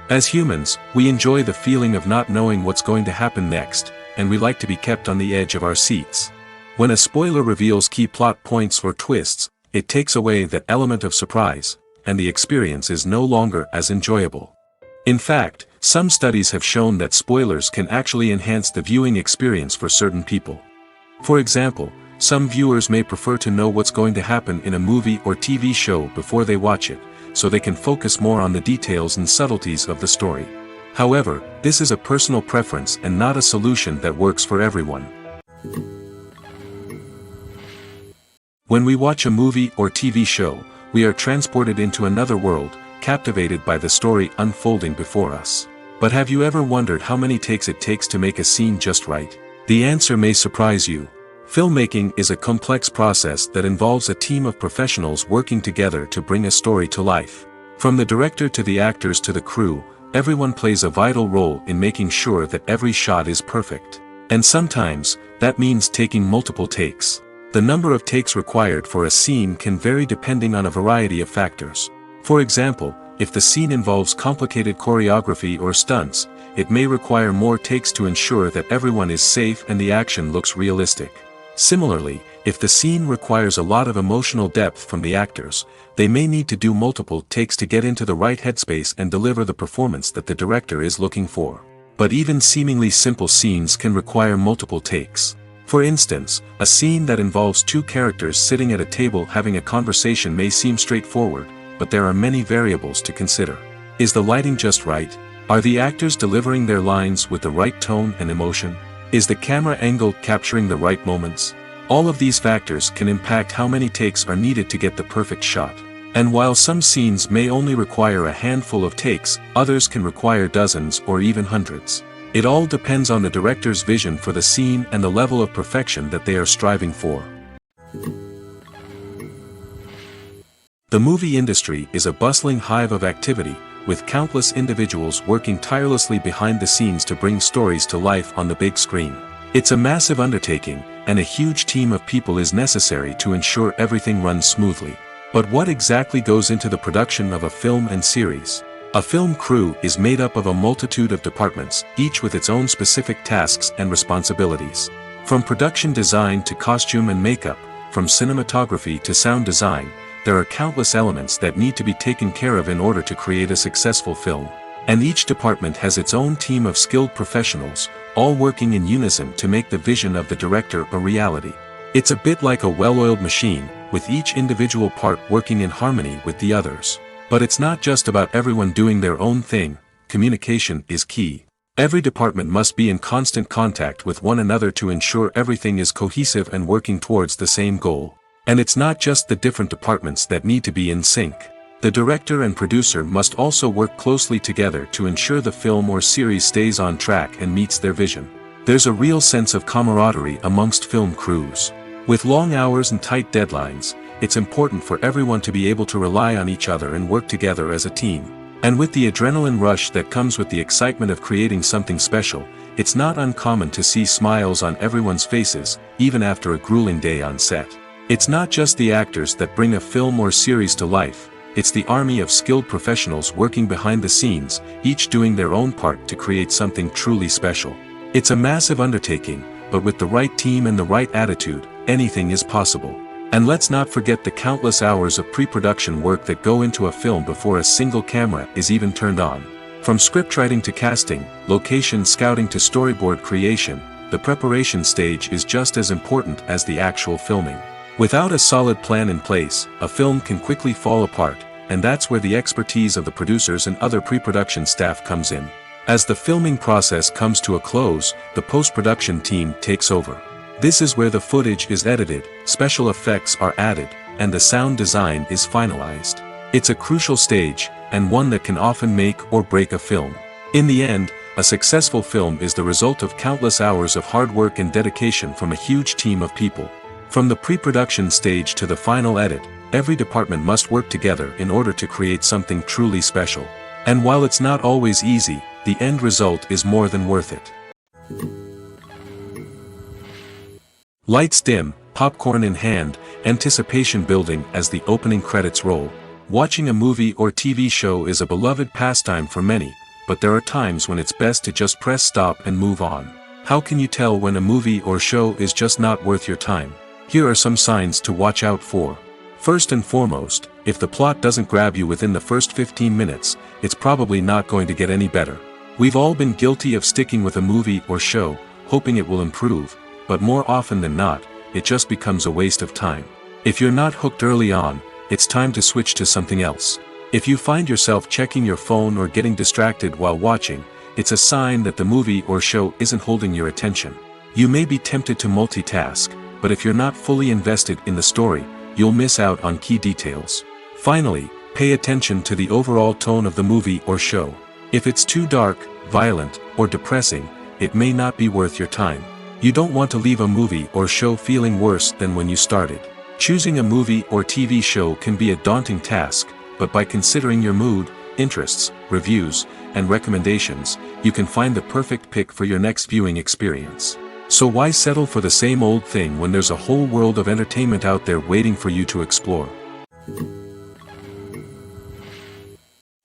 As humans, we enjoy the feeling of not knowing what's going to happen next, and we like to be kept on the edge of our seats. When a spoiler reveals key plot points or twists, it takes away that element of surprise, and the experience is no longer as enjoyable. In fact, some studies have shown that spoilers can actually enhance the viewing experience for certain people. For example, some viewers may prefer to know what's going to happen in a movie or TV show before they watch it, so they can focus more on the details and subtleties of the story. However, this is a personal preference and not a solution that works for everyone. When we watch a movie or TV show, we are transported into another world, captivated by the story unfolding before us. But have you ever wondered how many takes it takes to make a scene just right? The answer may surprise you. Filmmaking is a complex process that involves a team of professionals working together to bring a story to life. From the director to the actors to the crew, everyone plays a vital role in making sure that every shot is perfect. And sometimes, that means taking multiple takes. The number of takes required for a scene can vary depending on a variety of factors. For example, if the scene involves complicated choreography or stunts, it may require more takes to ensure that everyone is safe and the action looks realistic. Similarly, if the scene requires a lot of emotional depth from the actors, they may need to do multiple takes to get into the right headspace and deliver the performance that the director is looking for. But even seemingly simple scenes can require multiple takes. For instance, a scene that involves two characters sitting at a table having a conversation may seem straightforward, but there are many variables to consider. Is the lighting just right? Are the actors delivering their lines with the right tone and emotion? Is the camera angle capturing the right moments? All of these factors can impact how many takes are needed to get the perfect shot. And while some scenes may only require a handful of takes, others can require dozens or even hundreds. It all depends on the director's vision for the scene and the level of perfection that they are striving for. The movie industry is a bustling hive of activity, with countless individuals working tirelessly behind the scenes to bring stories to life on the big screen. It's a massive undertaking, and a huge team of people is necessary to ensure everything runs smoothly. But what exactly goes into the production of a film and series? A film crew is made up of a multitude of departments, each with its own specific tasks and responsibilities. From production design to costume and makeup, from cinematography to sound design, there are countless elements that need to be taken care of in order to create a successful film. And each department has its own team of skilled professionals, all working in unison to make the vision of the director a reality. It's a bit like a well-oiled machine, with each individual part working in harmony with the others. But it's not just about everyone doing their own thing. Communication is key. Every department must be in constant contact with one another to ensure everything is cohesive and working towards the same goal. And it's not just the different departments that need to be in sync. The director and producer must also work closely together to ensure the film or series stays on track and meets their vision. There's a real sense of camaraderie amongst film crews. With long hours and tight deadlines, it's important for everyone to be able to rely on each other and work together as a team. And with the adrenaline rush that comes with the excitement of creating something special, it's not uncommon to see smiles on everyone's faces, even after a grueling day on set. It's not just the actors that bring a film or series to life. It's the army of skilled professionals working behind the scenes, each doing their own part to create something truly special. It's a massive undertaking, but with the right team and the right attitude, anything is possible. And let's not forget the countless hours of pre-production work that go into a film before a single camera is even turned on. From scriptwriting to casting, location scouting to storyboard creation, the preparation stage is just as important as the actual filming. Without a solid plan in place, a film can quickly fall apart, and that's where the expertise of the producers and other pre-production staff comes in. As the filming process comes to a close, the post-production team takes over. This is where the footage is edited, special effects are added, and the sound design is finalized. It's a crucial stage, and one that can often make or break a film. In the end, a successful film is the result of countless hours of hard work and dedication from a huge team of people. From the pre-production stage to the final edit, every department must work together in order to create something truly special. And while it's not always easy, the end result is more than worth it. Lights dim, popcorn in hand, anticipation building as the opening credits roll. Watching a movie or TV show is a beloved pastime for many, but there are times when it's best to just press stop and move on. How can you tell when a movie or show is just not worth your time? Here are some signs to watch out for. First and foremost, if the plot doesn't grab you within the first 15 minutes, it's probably not going to get any better. We've all been guilty of sticking with a movie or show, hoping it will improve, but more often than not, it just becomes a waste of time. If you're not hooked early on, it's time to switch to something else. If you find yourself checking your phone or getting distracted while watching, it's a sign that the movie or show isn't holding your attention. You may be tempted to multitask, but if you're not fully invested in the story, you'll miss out on key details. Finally, pay attention to the overall tone of the movie or show. If it's too dark, violent, or depressing, it may not be worth your time. You don't want to leave a movie or show feeling worse than when you started. Choosing a movie or TV show can be a daunting task, but by considering your mood, interests, reviews, and recommendations, you can find the perfect pick for your next viewing experience. So why settle for the same old thing when there's a whole world of entertainment out there waiting for you to explore?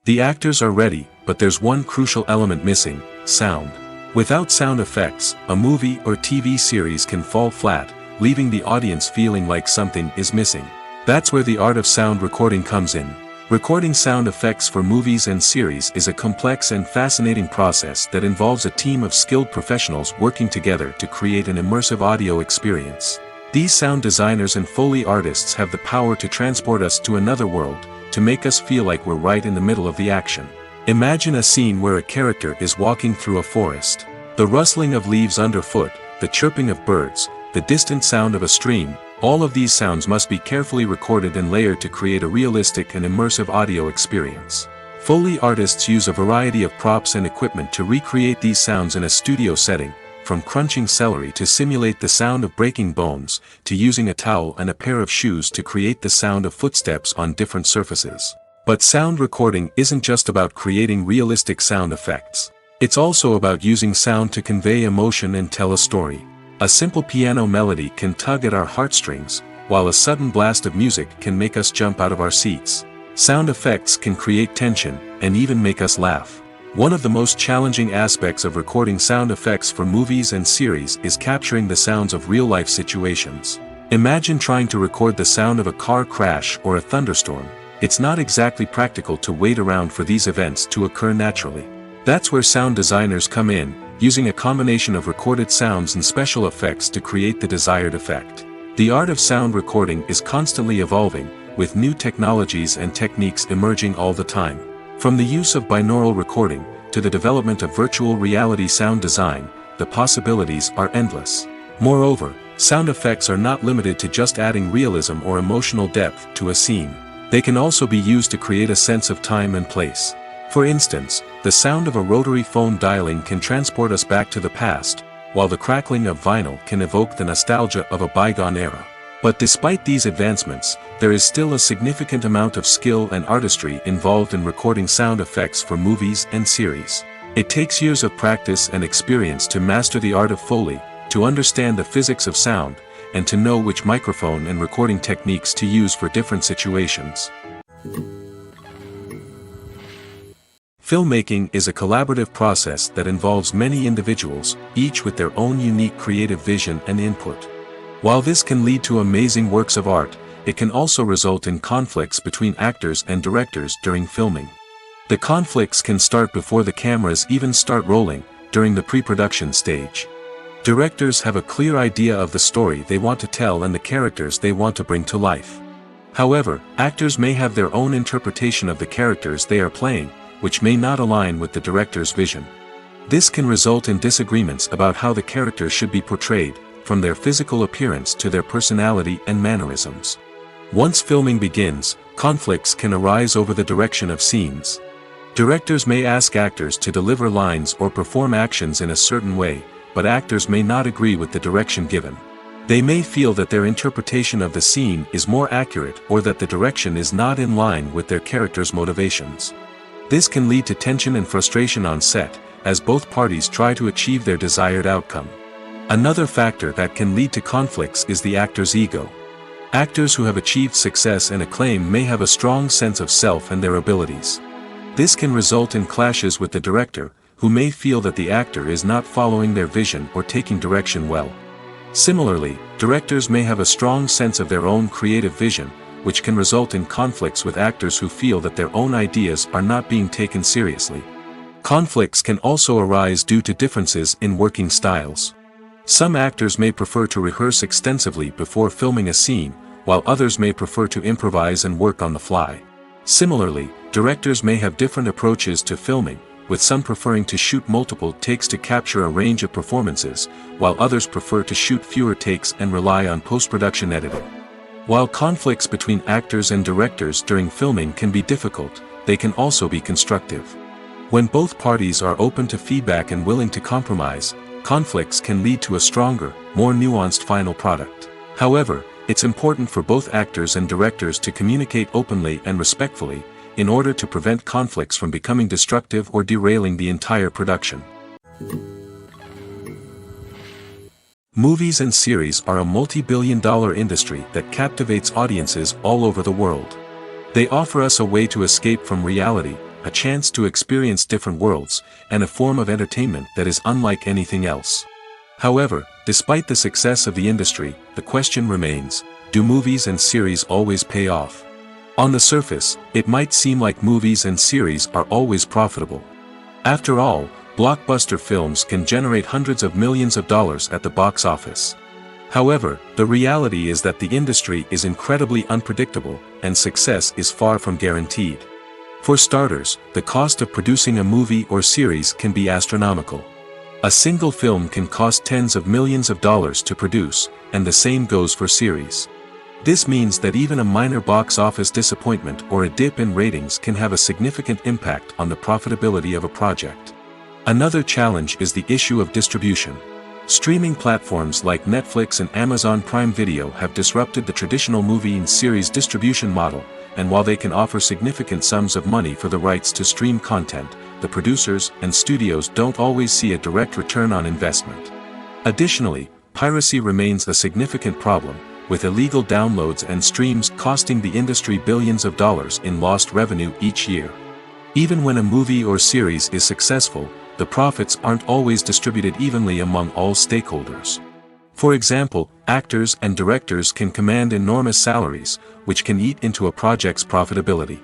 The actors are ready, but there's one crucial element missing: sound. Without sound effects, a movie or TV series can fall flat, leaving the audience feeling like something is missing. That's where the art of sound recording comes in. Recording sound effects for movies and series is a complex and fascinating process that involves a team of skilled professionals working together to create an immersive audio experience. These sound designers and Foley artists have the power to transport us to another world, to make us feel like we're right in the middle of the action. Imagine a scene where a character is walking through a forest. The rustling of leaves underfoot, the chirping of birds, the distant sound of a stream, all of these sounds must be carefully recorded and layered to create a realistic and immersive audio experience. Foley artists use a variety of props and equipment to recreate these sounds in a studio setting, from crunching celery to simulate the sound of breaking bones, to using a towel and a pair of shoes to create the sound of footsteps on different surfaces. But sound recording isn't just about creating realistic sound effects. It's also about using sound to convey emotion and tell a story. A simple piano melody can tug at our heartstrings, while a sudden blast of music can make us jump out of our seats. Sound effects can create tension, and even make us laugh. One of the most challenging aspects of recording sound effects for movies and series is capturing the sounds of real-life situations. Imagine trying to record the sound of a car crash or a thunderstorm. It's not exactly practical to wait around for these events to occur naturally. That's where sound designers come in, using a combination of recorded sounds and special effects to create the desired effect. The art of sound recording is constantly evolving, with new technologies and techniques emerging all the time. From the use of binaural recording, to the development of virtual reality sound design, the possibilities are endless. Moreover, sound effects are not limited to just adding realism or emotional depth to a scene. They can also be used to create a sense of time and place. For instance, the sound of a rotary phone dialing can transport us back to the past, while the crackling of vinyl can evoke the nostalgia of a bygone era. But despite these advancements, there is still a significant amount of skill and artistry involved in recording sound effects for movies and series. It takes years of practice and experience to master the art of Foley, to understand the physics of sound, and to know which microphone and recording techniques to use for different situations. Filmmaking is a collaborative process that involves many individuals, each with their own unique creative vision and input. While this can lead to amazing works of art, it can also result in conflicts between actors and directors during filming. The conflicts can start before the cameras even start rolling, during the pre-production stage. Directors have a clear idea of the story they want to tell and the characters they want to bring to life. However, actors may have their own interpretation of the characters they are playing, which may not align with the director's vision. This can result in disagreements about how the characters should be portrayed, from their physical appearance to their personality and mannerisms. Once filming begins, conflicts can arise over the direction of scenes. Directors may ask actors to deliver lines or perform actions in a certain way, but actors may not agree with the direction given. They may feel that their interpretation of the scene is more accurate or that the direction is not in line with their character's motivations. This can lead to tension and frustration on set, as both parties try to achieve their desired outcome. Another factor that can lead to conflicts is the actor's ego. Actors who have achieved success and acclaim may have a strong sense of self and their abilities. This can result in clashes with the director, who may feel that the actor is not following their vision or taking direction well. Similarly, directors may have a strong sense of their own creative vision, which can result in conflicts with actors who feel that their own ideas are not being taken seriously. Conflicts can also arise due to differences in working styles. Some actors may prefer to rehearse extensively before filming a scene, while others may prefer to improvise and work on the fly. Similarly, directors may have different approaches to filming, with some preferring to shoot multiple takes to capture a range of performances, while others prefer to shoot fewer takes and rely on post-production editing. While conflicts between actors and directors during filming can be difficult, they can also be constructive. When both parties are open to feedback and willing to compromise, conflicts can lead to a stronger, more nuanced final product. However, it's important for both actors and directors to communicate openly and respectfully, in order to prevent conflicts from becoming destructive or derailing the entire production. Movies and series are a multi-billion-dollar industry that captivates audiences all over the world. They offer us a way to escape from reality, a chance to experience different worlds, and a form of entertainment that is unlike anything else. However, despite the success of the industry, the question remains, do movies and series always pay off? On the surface, it might seem like movies and series are always profitable. After all, blockbuster films can generate hundreds of millions of dollars at the box office. However, the reality is that the industry is incredibly unpredictable, and success is far from guaranteed. For starters, the cost of producing a movie or series can be astronomical. A single film can cost tens of millions of dollars to produce, and the same goes for series. This means that even a minor box office disappointment or a dip in ratings can have a significant impact on the profitability of a project. Another challenge is the issue of distribution. Streaming platforms like Netflix and Amazon Prime Video have disrupted the traditional movie and series distribution model, and while they can offer significant sums of money for the rights to stream content, the producers and studios don't always see a direct return on investment. Additionally, piracy remains a significant problem, with illegal downloads and streams costing the industry billions of dollars in lost revenue each year. Even when a movie or series is successful, the profits aren't always distributed evenly among all stakeholders. For example, actors and directors can command enormous salaries, which can eat into a project's profitability.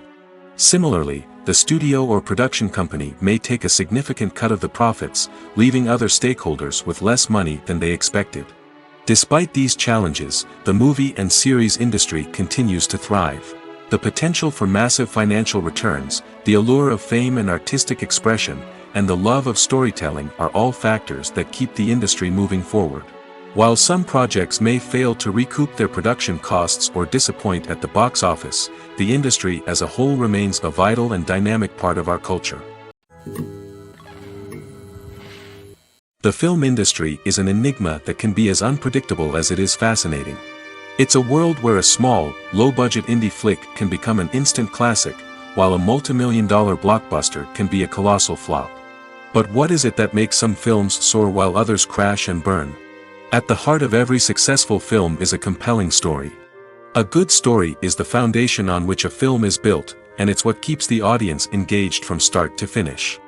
Similarly, the studio or production company may take a significant cut of the profits, leaving other stakeholders with less money than they expected. Despite these challenges, the movie and series industry continues to thrive. The potential for massive financial returns, the allure of fame and artistic expression, and the love of storytelling are all factors that keep the industry moving forward. While some projects may fail to recoup their production costs or disappoint at the box office, the industry as a whole remains a vital and dynamic part of our culture. The film industry is an enigma that can be as unpredictable as it is fascinating. It's a world where a small, low-budget indie flick can become an instant classic, while a multi-million-dollar blockbuster can be a colossal flop. But what is it that makes some films soar while others crash and burn? At the heart of every successful film is a compelling story. A good story is the foundation on which a film is built, and it's what keeps the audience engaged from start to finish.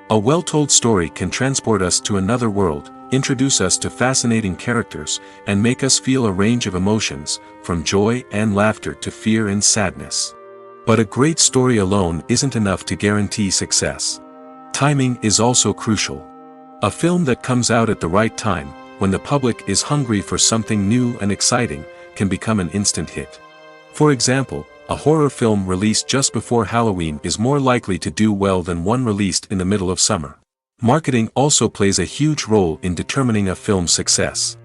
A well-told story can transport us to another world, introduce us to fascinating characters, and make us feel a range of emotions, from joy and laughter to fear and sadness. But a great story alone isn't enough to guarantee success. Timing is also crucial. A film that comes out at the right time, when the public is hungry for something new and exciting, can become an instant hit. For example, a horror film released just before Halloween is more likely to do well than one released in the middle of summer. Marketing also plays a huge role in determining a film's success.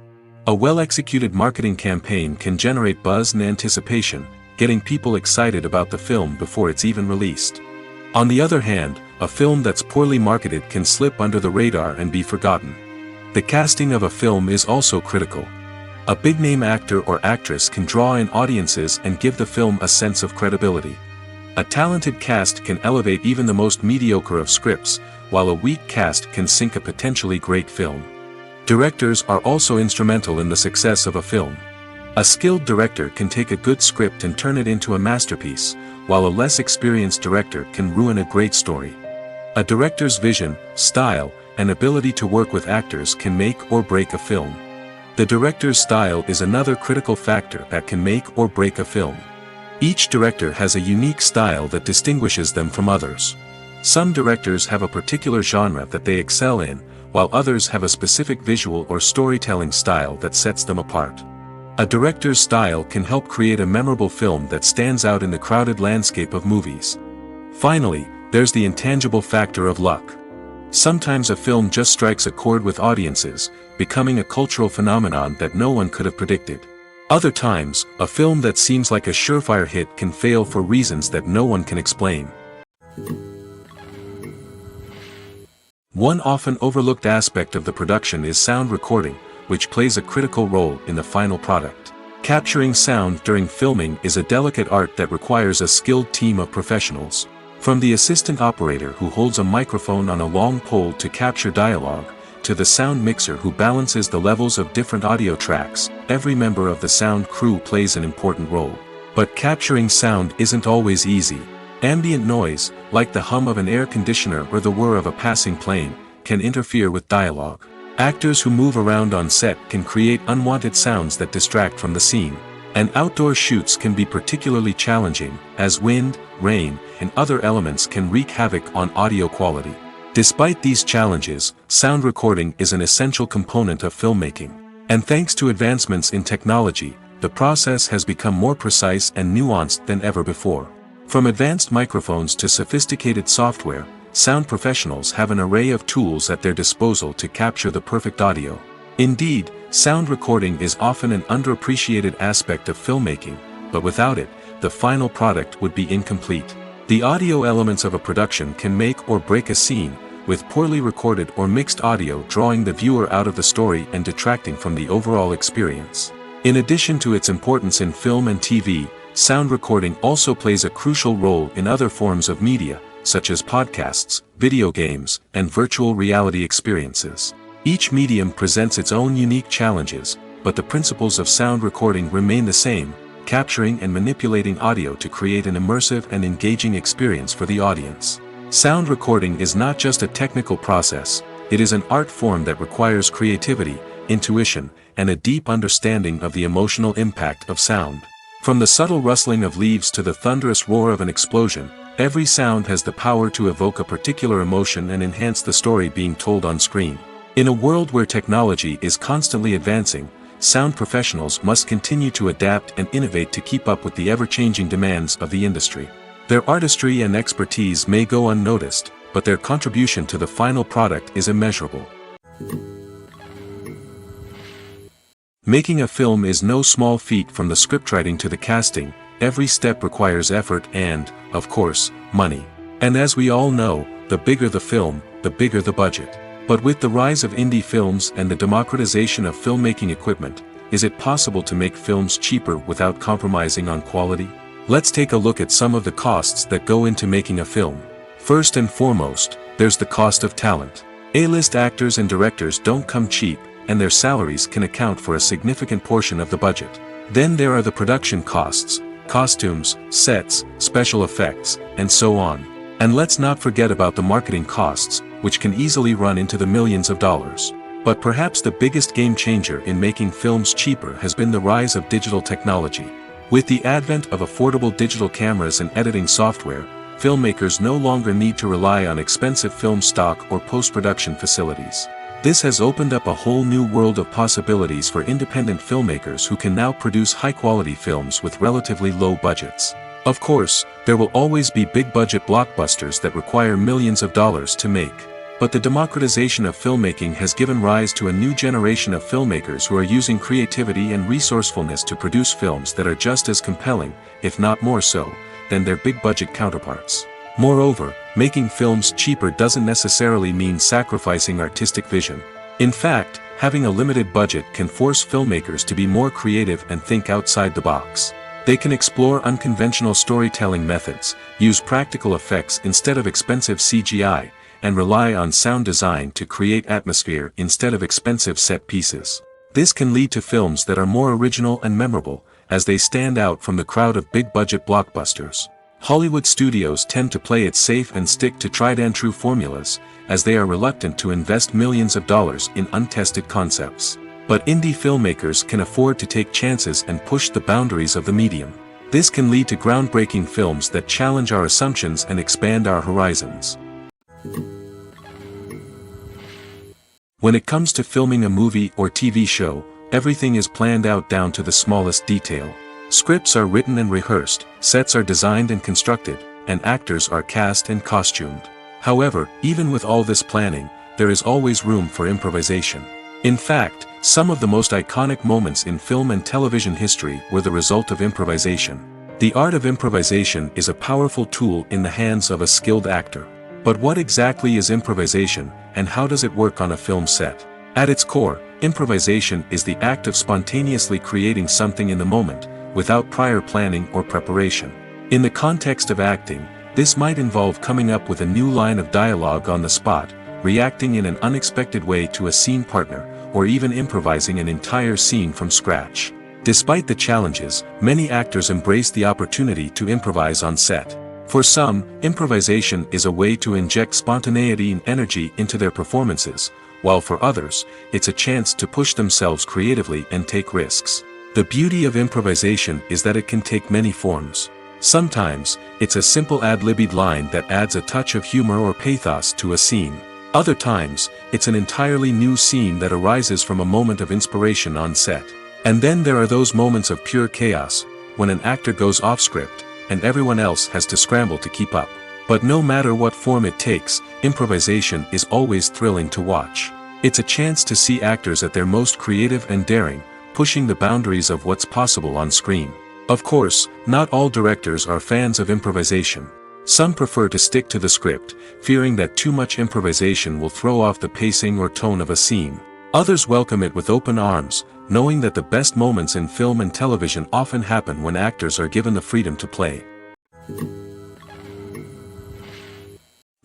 A well-executed marketing campaign can generate buzz and anticipation, getting people excited about the film before it's even released. On the other hand, a film that's poorly marketed can slip under the radar and be forgotten. The casting of a film is also critical. A big-name actor or actress can draw in audiences and give the film a sense of credibility. A talented cast can elevate even the most mediocre of scripts, while a weak cast can sink a potentially great film. Directors are also instrumental in the success of a film. A skilled director can take a good script and turn it into a masterpiece, while a less experienced director can ruin a great story. A director's vision, style, and ability to work with actors can make or break a film. The director's style is another critical factor that can make or break a film. Each director has a unique style that distinguishes them from others. Some directors have a particular genre that they excel in, while others have a specific visual or storytelling style that sets them apart. A director's style can help create a memorable film that stands out in the crowded landscape of movies. Finally, there's the intangible factor of luck. Sometimes a film just strikes a chord with audiences, becoming a cultural phenomenon that no one could have predicted. Other times, a film that seems like a surefire hit can fail for reasons that no one can explain. One often overlooked aspect of the production is sound recording, which plays a critical role in the final product. Capturing sound during filming is a delicate art that requires a skilled team of professionals. From the assistant operator who holds a microphone on a long pole to capture dialogue, to the sound mixer who balances the levels of different audio tracks, every member of the sound crew plays an important role. But capturing sound isn't always easy. Ambient noise, like the hum of an air conditioner or the whir of a passing plane, can interfere with dialogue. Actors who move around on set can create unwanted sounds that distract from the scene. And outdoor shoots can be particularly challenging, as wind, rain, and other elements can wreak havoc on audio quality. Despite these challenges, sound recording is an essential component of filmmaking. And thanks to advancements in technology, the process has become more precise and nuanced than ever before. From advanced microphones to sophisticated software, sound professionals have an array of tools at their disposal to capture the perfect audio. Indeed, sound recording is often an underappreciated aspect of filmmaking, but without it, the final product would be incomplete. The audio elements of a production can make or break a scene, with poorly recorded or mixed audio drawing the viewer out of the story and detracting from the overall experience. In addition to its importance in film and TV, sound recording also plays a crucial role in other forms of media, such as podcasts, video games, and virtual reality experiences. Each medium presents its own unique challenges, but the principles of sound recording remain the same, capturing and manipulating audio to create an immersive and engaging experience for the audience. Sound recording is not just a technical process, it is an art form that requires creativity, intuition, and a deep understanding of the emotional impact of sound. From the subtle rustling of leaves to the thunderous roar of an explosion, every sound has the power to evoke a particular emotion and enhance the story being told on screen. In a world where technology is constantly advancing, sound professionals must continue to adapt and innovate to keep up with the ever-changing demands of the industry. Their artistry and expertise may go unnoticed, but their contribution to the final product is immeasurable. Making a film is no small feat. From the scriptwriting to the casting, every step requires effort and, of course, money. And as we all know, the bigger the film, the bigger the budget. But with the rise of indie films and the democratization of filmmaking equipment, is it possible to make films cheaper without compromising on quality? Let's take a look at some of the costs that go into making a film. First and foremost, there's the cost of talent. A-list actors and directors don't come cheap, and their salaries can account for a significant portion of the budget. Then there are the production costs, costumes, sets, special effects, and so on. And let's not forget about the marketing costs, which can easily run into the millions of dollars. But perhaps the biggest game changer in making films cheaper has been the rise of digital technology. With the advent of affordable digital cameras and editing software, filmmakers no longer need to rely on expensive film stock or post-production facilities. This has opened up a whole new world of possibilities for independent filmmakers who can now produce high-quality films with relatively low budgets. Of course, there will always be big-budget blockbusters that require millions of dollars to make. But the democratization of filmmaking has given rise to a new generation of filmmakers who are using creativity and resourcefulness to produce films that are just as compelling, if not more so, than their big-budget counterparts. Moreover, making films cheaper doesn't necessarily mean sacrificing artistic vision. In fact, having a limited budget can force filmmakers to be more creative and think outside the box. They can explore unconventional storytelling methods, use practical effects instead of expensive CGI, and rely on sound design to create atmosphere instead of expensive set pieces. This can lead to films that are more original and memorable, as they stand out from the crowd of big-budget blockbusters. Hollywood studios tend to play it safe and stick to tried-and-true formulas, as they are reluctant to invest millions of dollars in untested concepts. But indie filmmakers can afford to take chances and push the boundaries of the medium. This can lead to groundbreaking films that challenge our assumptions and expand our horizons. When it comes to filming a movie or TV show, everything is planned out down to the smallest detail. Scripts are written and rehearsed, sets are designed and constructed, and actors are cast and costumed. However, even with all this planning, there is always room for improvisation. In fact, some of the most iconic moments in film and television history were the result of improvisation. The art of improvisation is a powerful tool in the hands of a skilled actor. But what exactly is improvisation, and how does it work on a film set? At its core, improvisation is the act of spontaneously creating something in the moment, without prior planning or preparation. In the context of acting, this might involve coming up with a new line of dialogue on the spot, reacting in an unexpected way to a scene partner, or even improvising an entire scene from scratch. Despite the challenges, many actors embrace the opportunity to improvise on set. For some, improvisation is a way to inject spontaneity and energy into their performances, while for others, it's a chance to push themselves creatively and take risks. The beauty of improvisation is that it can take many forms. Sometimes, it's a simple ad-libbed line that adds a touch of humor or pathos to a scene. Other times, it's an entirely new scene that arises from a moment of inspiration on set. And then there are those moments of pure chaos, when an actor goes off script, and everyone else has to scramble to keep up. But no matter what form it takes, improvisation is always thrilling to watch. It's a chance to see actors at their most creative and daring, pushing the boundaries of what's possible on screen. Of course, not all directors are fans of improvisation. Some prefer to stick to the script, fearing that too much improvisation will throw off the pacing or tone of a scene. Others welcome it with open arms, knowing that the best moments in film and television often happen when actors are given the freedom to play.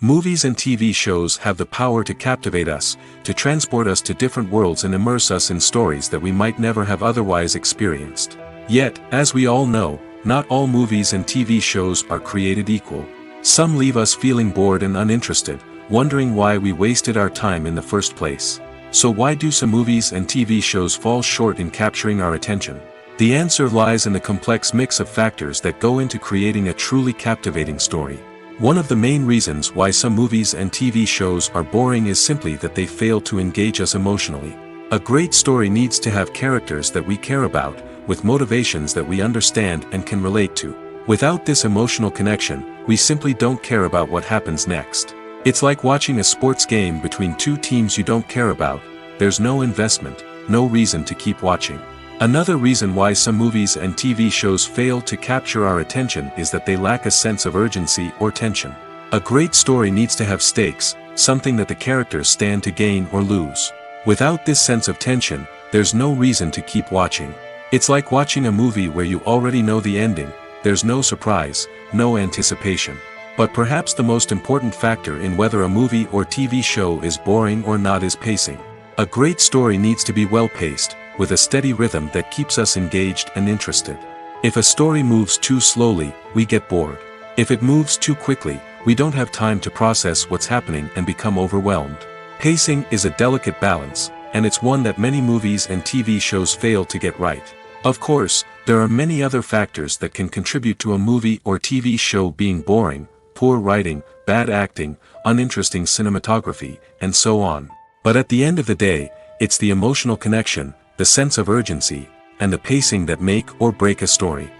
Movies and TV shows have the power to captivate us, to transport us to different worlds and immerse us in stories that we might never have otherwise experienced. Yet, as we all know, not all movies and TV shows are created equal. Some leave us feeling bored and uninterested, wondering why we wasted our time in the first place. So why do some movies and TV shows fall short in capturing our attention? The answer lies in the complex mix of factors that go into creating a truly captivating story. One of the main reasons why some movies and TV shows are boring is simply that they fail to engage us emotionally. A great story needs to have characters that we care about, with motivations that we understand and can relate to. Without this emotional connection, we simply don't care about what happens next. It's like watching a sports game between two teams you don't care about. There's no investment, no reason to keep watching. Another reason why some movies and TV shows fail to capture our attention is that they lack a sense of urgency or tension. A great story needs to have stakes, something that the characters stand to gain or lose. Without this sense of tension, there's no reason to keep watching. It's like watching a movie where you already know the ending, there's no surprise, no anticipation. But perhaps the most important factor in whether a movie or TV show is boring or not is pacing. A great story needs to be well paced, with a steady rhythm that keeps us engaged and interested. If a story moves too slowly, we get bored. If it moves too quickly, we don't have time to process what's happening and become overwhelmed. Pacing is a delicate balance, and it's one that many movies and TV shows fail to get right. Of course, there are many other factors that can contribute to a movie or TV show being boring: poor writing, bad acting, uninteresting cinematography, and so on. But at the end of the day, it's the emotional connection, the sense of urgency, and the pacing that make or break a story.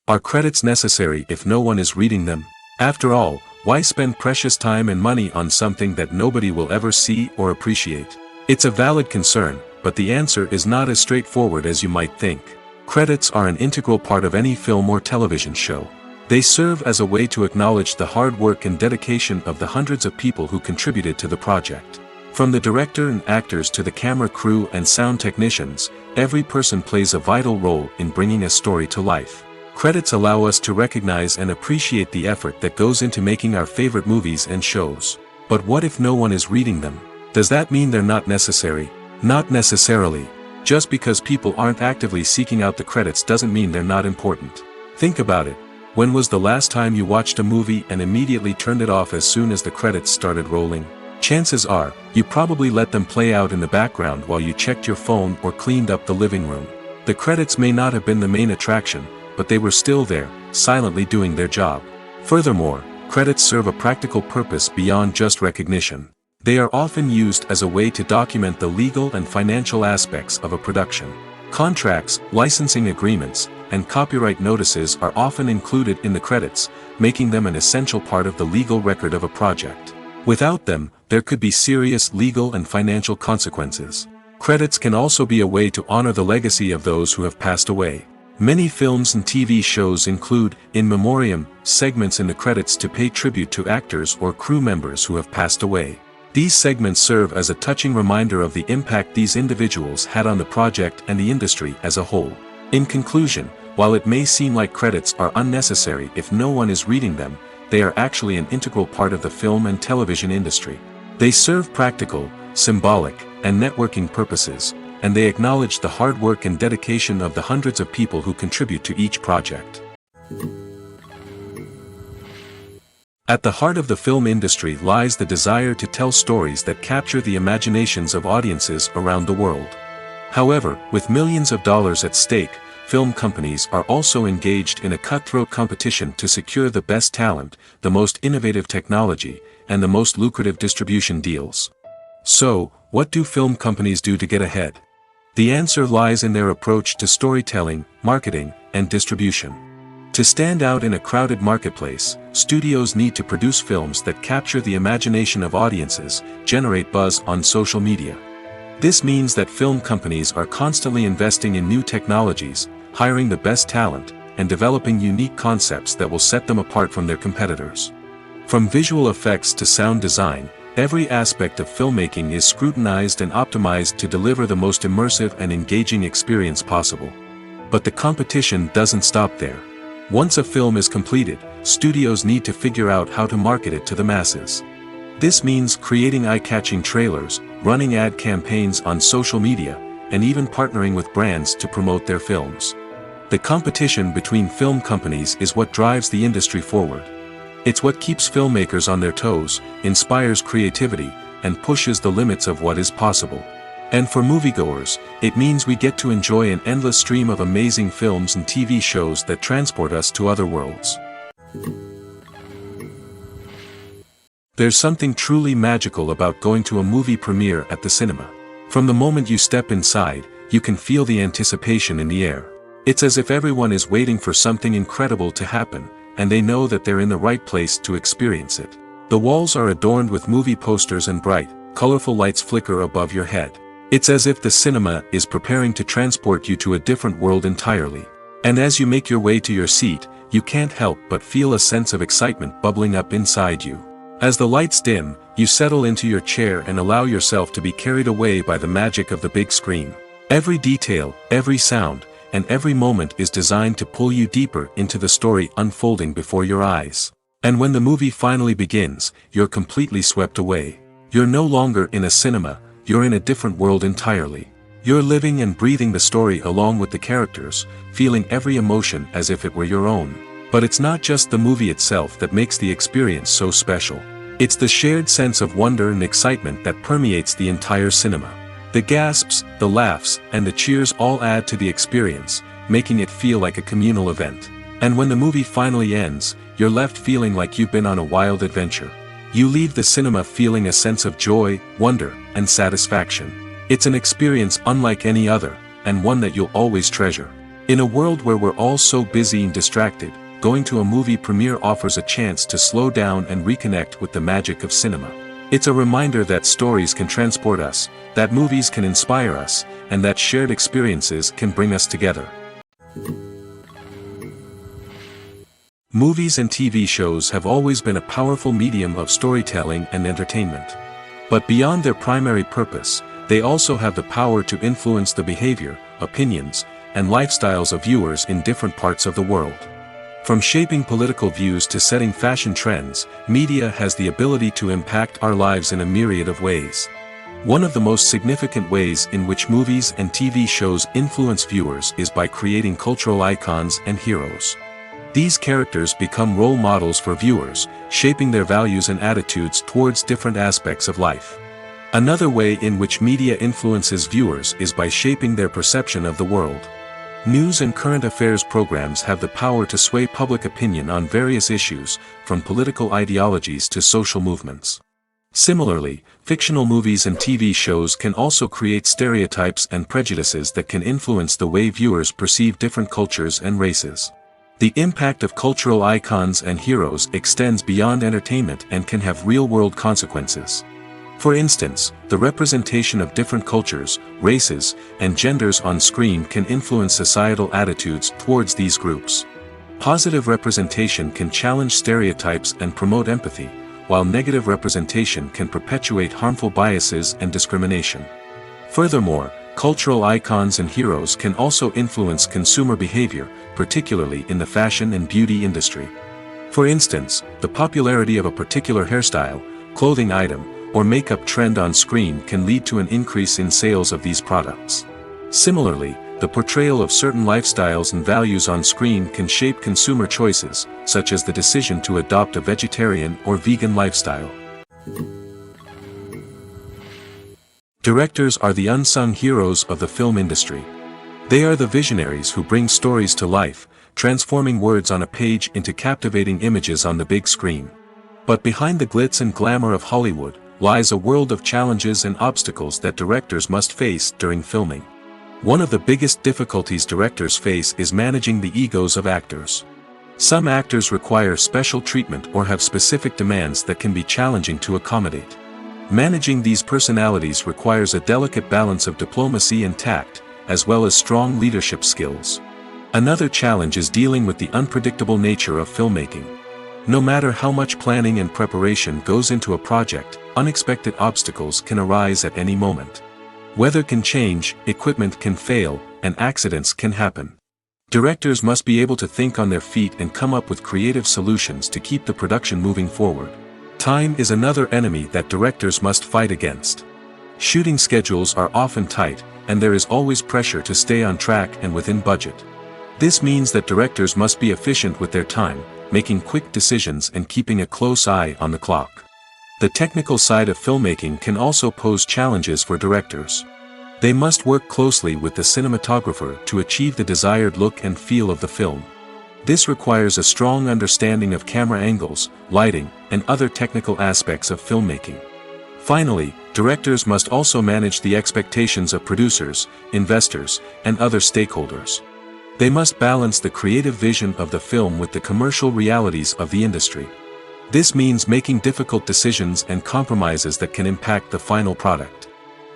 Are credits necessary if no one is reading them? After all, why spend precious time and money on something that nobody will ever see or appreciate? It's a valid concern, but the answer is not as straightforward as you might think. Credits are an integral part of any film or television show. They serve as a way to acknowledge the hard work and dedication of the hundreds of people who contributed to the project. From the director and actors to the camera crew and sound technicians, every person plays a vital role in bringing a story to life. Credits allow us to recognize and appreciate the effort that goes into making our favorite movies and shows. But what if no one is reading them? Does that mean they're not necessary? Not necessarily. Just because people aren't actively seeking out the credits doesn't mean they're not important. Think about it. When was the last time you watched a movie and immediately turned it off as soon as the credits started rolling? Chances are, you probably let them play out in the background while you checked your phone or cleaned up the living room. The credits may not have been the main attraction, but they were still there, silently doing their job. Furthermore, credits serve a practical purpose beyond just recognition. They are often used as a way to document the legal and financial aspects of a production. Contracts, licensing agreements, and copyright notices are often included in the credits, making them an essential part of the legal record of a project. Without them, there could be serious legal and financial consequences. Credits can also be a way to honor the legacy of those who have passed away. Many films and TV shows include, in memoriam, segments in the credits to pay tribute to actors or crew members who have passed away. These segments serve as a touching reminder of the impact these individuals had on the project and the industry as a whole. In conclusion, while it may seem like credits are unnecessary if no one is reading them, they are actually an integral part of the film and television industry. They serve practical, symbolic, and networking purposes, and they acknowledge the hard work and dedication of the hundreds of people who contribute to each project. At the heart of the film industry lies the desire to tell stories that capture the imaginations of audiences around the world. However, with millions of dollars at stake, film companies are also engaged in a cutthroat competition to secure the best talent, the most innovative technology, and the most lucrative distribution deals. So, what do film companies do to get ahead? The answer lies in their approach to storytelling, marketing, and distribution. To stand out in a crowded marketplace, studios need to produce films that capture the imagination of audiences, generate buzz on social media. This means that film companies are constantly investing in new technologies, hiring the best talent, and developing unique concepts that will set them apart from their competitors. From visual effects to sound design, every aspect of filmmaking is scrutinized and optimized to deliver the most immersive and engaging experience possible. But the competition doesn't stop there. Once a film is completed, studios need to figure out how to market it to the masses. This means creating eye-catching trailers, running ad campaigns on social media, and even partnering with brands to promote their films. The competition between film companies is what drives the industry forward. It's what keeps filmmakers on their toes, inspires creativity, and pushes the limits of what is possible. And for moviegoers, it means we get to enjoy an endless stream of amazing films and TV shows that transport us to other worlds. There's something truly magical about going to a movie premiere at the cinema. From the moment you step inside, you can feel the anticipation in the air. It's as if everyone is waiting for something incredible to happen, and they know that they're in the right place to experience it. The walls are adorned with movie posters and bright, colorful lights flicker above your head. It's as if the cinema is preparing to transport you to a different world entirely. And as you make your way to your seat, you can't help but feel a sense of excitement bubbling up inside you. As the lights dim, you settle into your chair and allow yourself to be carried away by the magic of the big screen. Every detail, every sound, and every moment is designed to pull you deeper into the story unfolding before your eyes. And when the movie finally begins, you're completely swept away. You're no longer in a cinema, you're in a different world entirely. You're living and breathing the story along with the characters, feeling every emotion as if it were your own. But it's not just the movie itself that makes the experience so special. It's the shared sense of wonder and excitement that permeates the entire cinema. The gasps, the laughs, and the cheers all add to the experience, making it feel like a communal event. And when the movie finally ends, you're left feeling like you've been on a wild adventure. You leave the cinema feeling a sense of joy, wonder, and satisfaction. It's an experience unlike any other, and one that you'll always treasure. In a world where we're all so busy and distracted, going to a movie premiere offers a chance to slow down and reconnect with the magic of cinema. It's a reminder that stories can transport us, that movies can inspire us, and that shared experiences can bring us together. Movies and TV shows have always been a powerful medium of storytelling and entertainment. But beyond their primary purpose, they also have the power to influence the behavior, opinions, and lifestyles of viewers in different parts of the world. From shaping political views to setting fashion trends, media has the ability to impact our lives in a myriad of ways. One of the most significant ways in which movies and TV shows influence viewers is by creating cultural icons and heroes. These characters become role models for viewers, shaping their values and attitudes towards different aspects of life. Another way in which media influences viewers is by shaping their perception of the world. News and current affairs programs have the power to sway public opinion on various issues, from political ideologies to social movements. Similarly, fictional movies and TV shows can also create stereotypes and prejudices that can influence the way viewers perceive different cultures and races. The impact of cultural icons and heroes extends beyond entertainment and can have real-world consequences. For instance, the representation of different cultures, races, and genders on screen can influence societal attitudes towards these groups. Positive representation can challenge stereotypes and promote empathy, while negative representation can perpetuate harmful biases and discrimination. Furthermore, cultural icons and heroes can also influence consumer behavior, particularly in the fashion and beauty industry. For instance, the popularity of a particular hairstyle, clothing item, or makeup trend on screen can lead to an increase in sales of these products. Similarly, the portrayal of certain lifestyles and values on screen can shape consumer choices, such as the decision to adopt a vegetarian or vegan lifestyle. Directors are the unsung heroes of the film industry. They are the visionaries who bring stories to life, transforming words on a page into captivating images on the big screen. But behind the glitz and glamour of Hollywood lies a world of challenges and obstacles that directors must face during filming. One of the biggest difficulties directors face is managing the egos of actors. Some actors require special treatment or have specific demands that can be challenging to accommodate. Managing these personalities requires a delicate balance of diplomacy and tact, as well as strong leadership skills. Another challenge is dealing with the unpredictable nature of filmmaking. No matter how much planning and preparation goes into a project, unexpected obstacles can arise at any moment. Weather can change, equipment can fail, and accidents can happen. Directors must be able to think on their feet and come up with creative solutions to keep the production moving forward. Time is another enemy that directors must fight against. Shooting schedules are often tight, and there is always pressure to stay on track and within budget. This means that directors must be efficient with their time, making quick decisions and keeping a close eye on the clock. The technical side of filmmaking can also pose challenges for directors. They must work closely with the cinematographer to achieve the desired look and feel of the film. This requires a strong understanding of camera angles, lighting, and other technical aspects of filmmaking. Finally, directors must also manage the expectations of producers, investors, and other stakeholders. They must balance the creative vision of the film with the commercial realities of the industry. This means making difficult decisions and compromises that can impact the final product.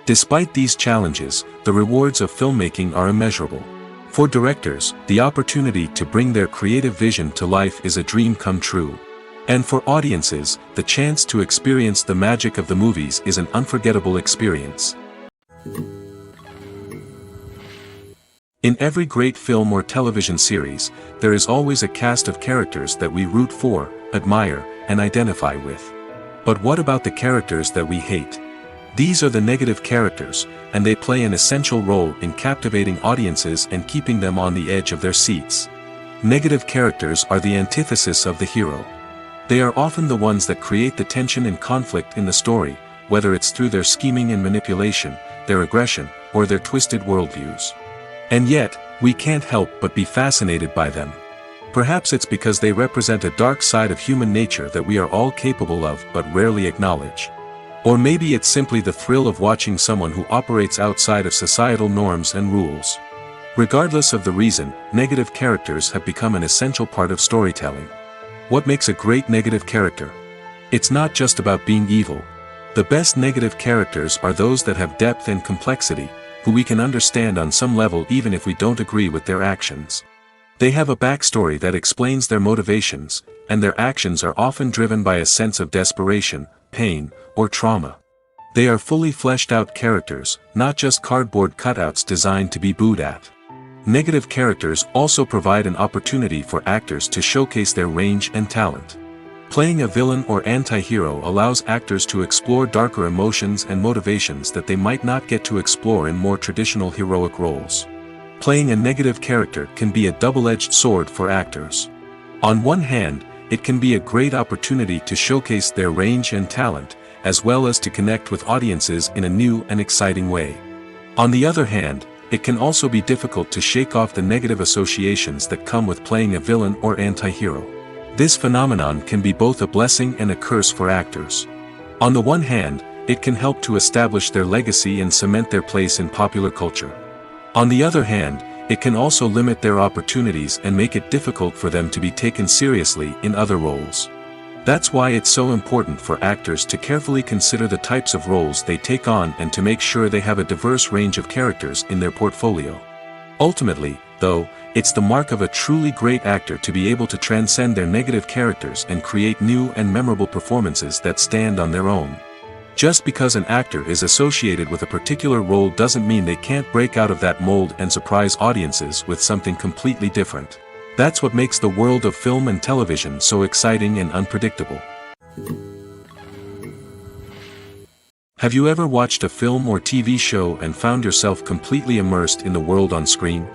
Despite these challenges, the rewards of filmmaking are immeasurable. For directors, the opportunity to bring their creative vision to life is a dream come true. And for audiences, the chance to experience the magic of the movies is an unforgettable experience. In every great film or television series, there is always a cast of characters that we root for, admire, and identify with. But what about the characters that we hate? These are the negative characters, and they play an essential role in captivating audiences and keeping them on the edge of their seats. Negative characters are the antithesis of the hero. They are often the ones that create the tension and conflict in the story, whether it's through their scheming and manipulation, their aggression, or their twisted worldviews. And yet, we can't help but be fascinated by them. Perhaps it's because they represent a dark side of human nature that we are all capable of but rarely acknowledge. Or maybe it's simply the thrill of watching someone who operates outside of societal norms and rules. Regardless of the reason, negative characters have become an essential part of storytelling. What makes a great negative character? It's not just about being evil. The best negative characters are those that have depth and complexity, who we can understand on some level even if we don't agree with their actions. They have a backstory that explains their motivations, and their actions are often driven by a sense of desperation, pain, or trauma. They are fully fleshed out characters, not just cardboard cutouts designed to be booed at. Negative characters also provide an opportunity for actors to showcase their range and talent. Playing a villain or anti-hero allows actors to explore darker emotions and motivations that they might not get to explore in more traditional heroic roles. Playing a negative character can be a double-edged sword for actors. On one hand, it can be a great opportunity to showcase their range and talent, as well as to connect with audiences in a new and exciting way. On the other hand, it can also be difficult to shake off the negative associations that come with playing a villain or anti-hero. This phenomenon can be both a blessing and a curse for actors. On the one hand, it can help to establish their legacy and cement their place in popular culture. On the other hand, it can also limit their opportunities and make it difficult for them to be taken seriously in other roles. That's why it's so important for actors to carefully consider the types of roles they take on and to make sure they have a diverse range of characters in their portfolio. Ultimately, though, it's the mark of a truly great actor to be able to transcend their negative characters and create new and memorable performances that stand on their own. Just because an actor is associated with a particular role doesn't mean they can't break out of that mold and surprise audiences with something completely different. That's what makes the world of film and television so exciting and unpredictable. Have you ever watched a film or TV show and found yourself completely immersed in the world on screen?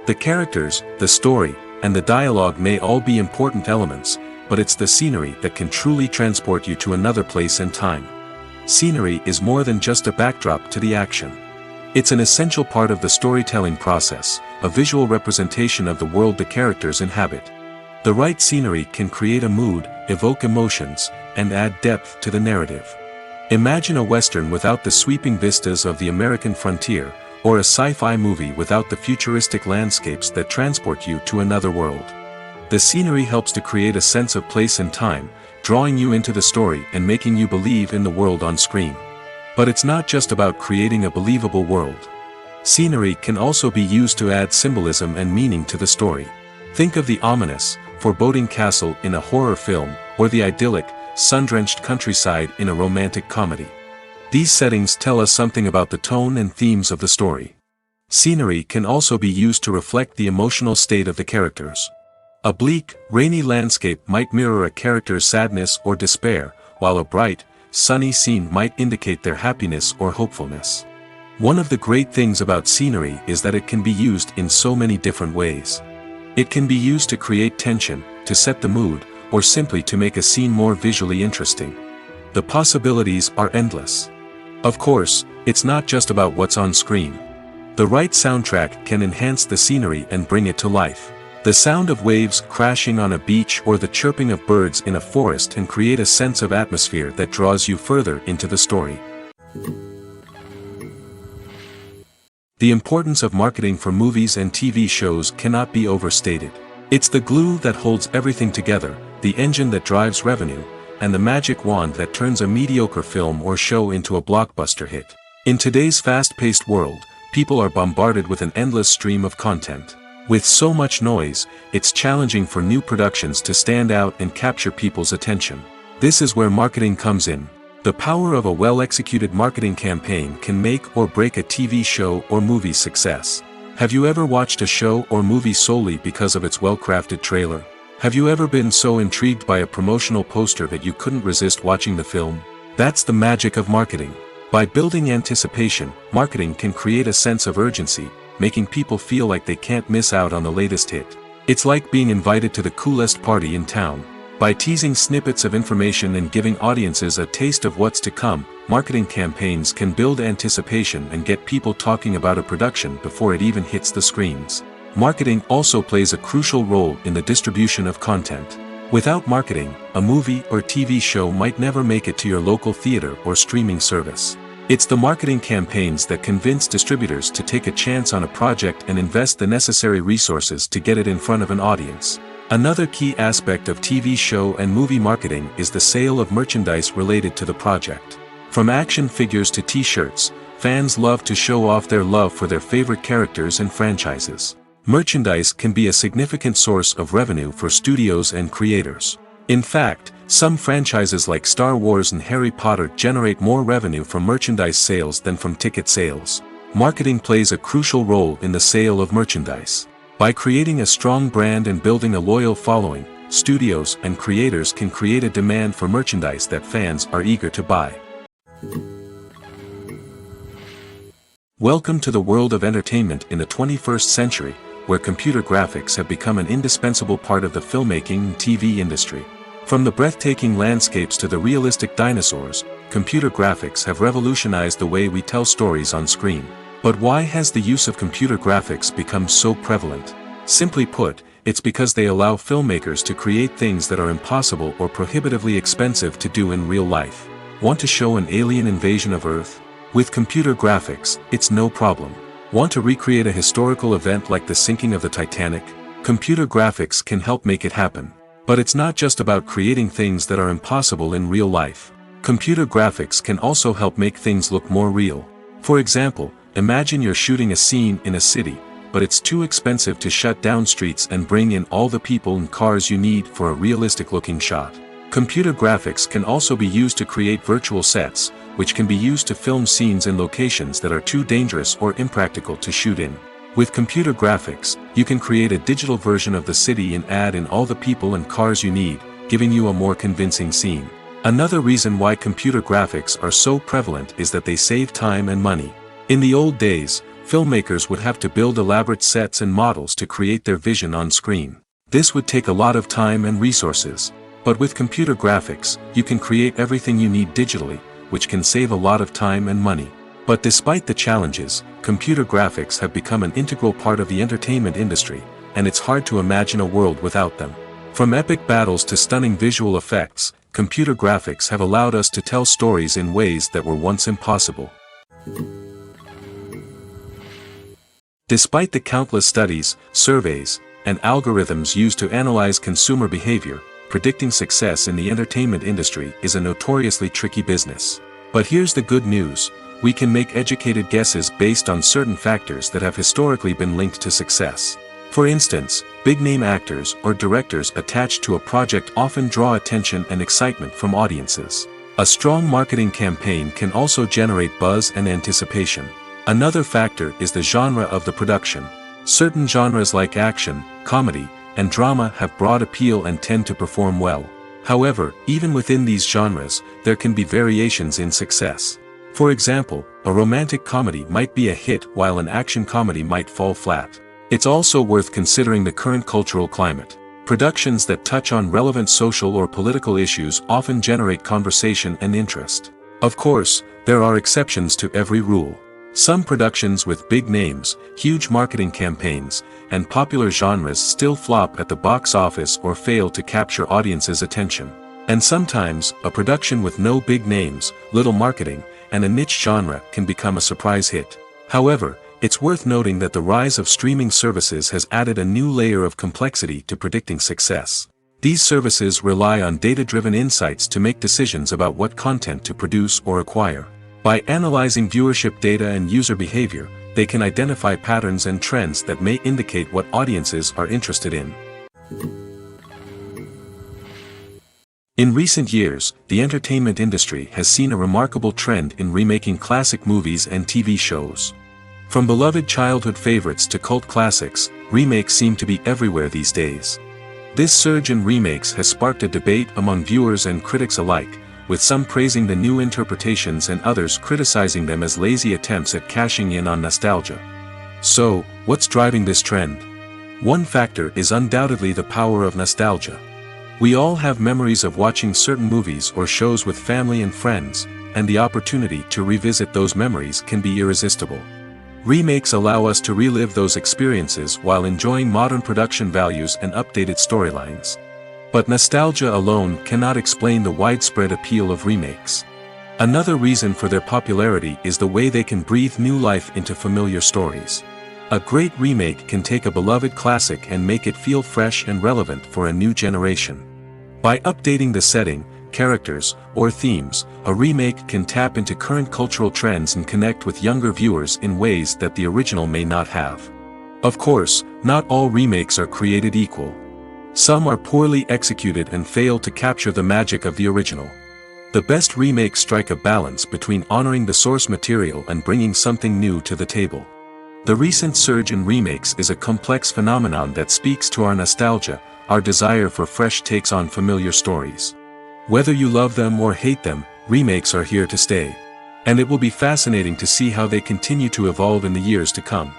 The characters, the story, and the dialogue may all be important elements, but it's the scenery that can truly transport you to another place and time. Scenery is more than just a backdrop to the action. It's an essential part of the storytelling process, a visual representation of the world the characters inhabit. The right scenery can create a mood, evoke emotions, and add depth to the narrative. Imagine a Western without the sweeping vistas of the American frontier, or a sci-fi movie without the futuristic landscapes that transport you to another world. The scenery helps to create a sense of place and time, drawing you into the story and making you believe in the world on screen. But it's not just about creating a believable world. Scenery can also be used to add symbolism and meaning to the story. Think of the ominous, foreboding castle in a horror film, or the idyllic, sun-drenched countryside in a romantic comedy. These settings tell us something about the tone and themes of the story. Scenery can also be used to reflect the emotional state of the characters. A bleak, rainy landscape might mirror a character's sadness or despair, while a bright, sunny scene might indicate their happiness or hopefulness. One of the great things about scenery is that it can be used in so many different ways. It can be used to create tension, to set the mood, or simply to make a scene more visually interesting. The possibilities are endless. Of course, it's not just about what's on screen. The right soundtrack can enhance the scenery and bring it to life. The sound of waves crashing on a beach or the chirping of birds in a forest can create a sense of atmosphere that draws you further into the story. The importance of marketing for movies and TV shows cannot be overstated. It's the glue that holds everything together, the engine that drives revenue, and the magic wand that turns a mediocre film or show into a blockbuster hit. In today's fast-paced world, people are bombarded with an endless stream of content. With so much noise, it's challenging for new productions to stand out and capture people's attention. This is where marketing comes in. The power of a well-executed marketing campaign can make or break a TV show or movie's success. Have you ever watched a show or movie solely because of its well-crafted trailer? Have you ever been so intrigued by a promotional poster that you couldn't resist watching the film? That's the magic of marketing. By building anticipation, marketing can create a sense of urgency, making people feel like they can't miss out on the latest hit. It's like being invited to the coolest party in town. By teasing snippets of information and giving audiences a taste of what's to come, marketing campaigns can build anticipation and get people talking about a production before it even hits the screens. Marketing also plays a crucial role in the distribution of content. Without marketing, a movie or TV show might never make it to your local theater or streaming service. It's the marketing campaigns that convince distributors to take a chance on a project and invest the necessary resources to get it in front of an audience. Another key aspect of TV show and movie marketing is the sale of merchandise related to the project. From action figures to t-shirts, fans love to show off their love for their favorite characters and franchises. Merchandise can be a significant source of revenue for studios and creators. In fact, some franchises like Star Wars and Harry Potter generate more revenue from merchandise sales than from ticket sales. Marketing plays a crucial role in the sale of merchandise. By creating a strong brand and building a loyal following, studios and creators can create a demand for merchandise that fans are eager to buy. Welcome to the world of entertainment in the 21st century, where computer graphics have become an indispensable part of the filmmaking and TV industry. From the breathtaking landscapes to the realistic dinosaurs, computer graphics have revolutionized the way we tell stories on screen. But why has the use of computer graphics become so prevalent? Simply put, it's because they allow filmmakers to create things that are impossible or prohibitively expensive to do in real life. Want to show an alien invasion of Earth? With computer graphics, it's no problem. Want to recreate a historical event like the sinking of the Titanic? Computer graphics can help make it happen. But it's not just about creating things that are impossible in real life. Computer graphics can also help make things look more real. For example, imagine you're shooting a scene in a city, but it's too expensive to shut down streets and bring in all the people and cars you need for a realistic-looking shot. Computer graphics can also be used to create virtual sets, which can be used to film scenes in locations that are too dangerous or impractical to shoot in. With computer graphics, you can create a digital version of the city and add in all the people and cars you need, giving you a more convincing scene. Another reason why computer graphics are so prevalent is that they save time and money. In the old days, filmmakers would have to build elaborate sets and models to create their vision on screen. This would take a lot of time and resources. But with computer graphics, you can create everything you need digitally, which can save a lot of time and money. But despite the challenges, computer graphics have become an integral part of the entertainment industry, and it's hard to imagine a world without them. From epic battles to stunning visual effects, computer graphics have allowed us to tell stories in ways that were once impossible. Despite the countless studies, surveys, and algorithms used to analyze consumer behavior, predicting success in the entertainment industry is a notoriously tricky business. But here's the good news. We can make educated guesses based on certain factors that have historically been linked to success. For instance, big-name actors or directors attached to a project often draw attention and excitement from audiences. A strong marketing campaign can also generate buzz and anticipation. Another factor is the genre of the production. Certain genres like action, comedy, and drama have broad appeal and tend to perform well. However, even within these genres, there can be variations in success. For example, a romantic comedy might be a hit while an action comedy might fall flat. It's also worth considering the current cultural climate. Productions that touch on relevant social or political issues often generate conversation and interest. Of course, there are exceptions to every rule. Some productions with big names, huge marketing campaigns, and popular genres still flop at the box office or fail to capture audiences' attention. And sometimes, a production with no big names, little marketing, and a niche genre can become a surprise hit. However, it's worth noting that the rise of streaming services has added a new layer of complexity to predicting success. These services rely on data-driven insights to make decisions about what content to produce or acquire. By analyzing viewership data and user behavior, they can identify patterns and trends that may indicate what audiences are interested in. In recent years, the entertainment industry has seen a remarkable trend in remaking classic movies and TV shows. From beloved childhood favorites to cult classics, remakes seem to be everywhere these days. This surge in remakes has sparked a debate among viewers and critics alike, with some praising the new interpretations and others criticizing them as lazy attempts at cashing in on nostalgia. So, what's driving this trend? One factor is undoubtedly the power of nostalgia. We all have memories of watching certain movies or shows with family and friends, and the opportunity to revisit those memories can be irresistible. Remakes allow us to relive those experiences while enjoying modern production values and updated storylines. But nostalgia alone cannot explain the widespread appeal of remakes. Another reason for their popularity is the way they can breathe new life into familiar stories. A great remake can take a beloved classic and make it feel fresh and relevant for a new generation. By updating the setting, characters, or themes, a remake can tap into current cultural trends and connect with younger viewers in ways that the original may not have. Of course, not all remakes are created equal. Some are poorly executed and fail to capture the magic of the original. The best remakes strike a balance between honoring the source material and bringing something new to the table. The recent surge in remakes is a complex phenomenon that speaks to our nostalgia, our desire for fresh takes on familiar stories. Whether you love them or hate them, remakes are here to stay. And it will be fascinating to see how they continue to evolve in the years to come.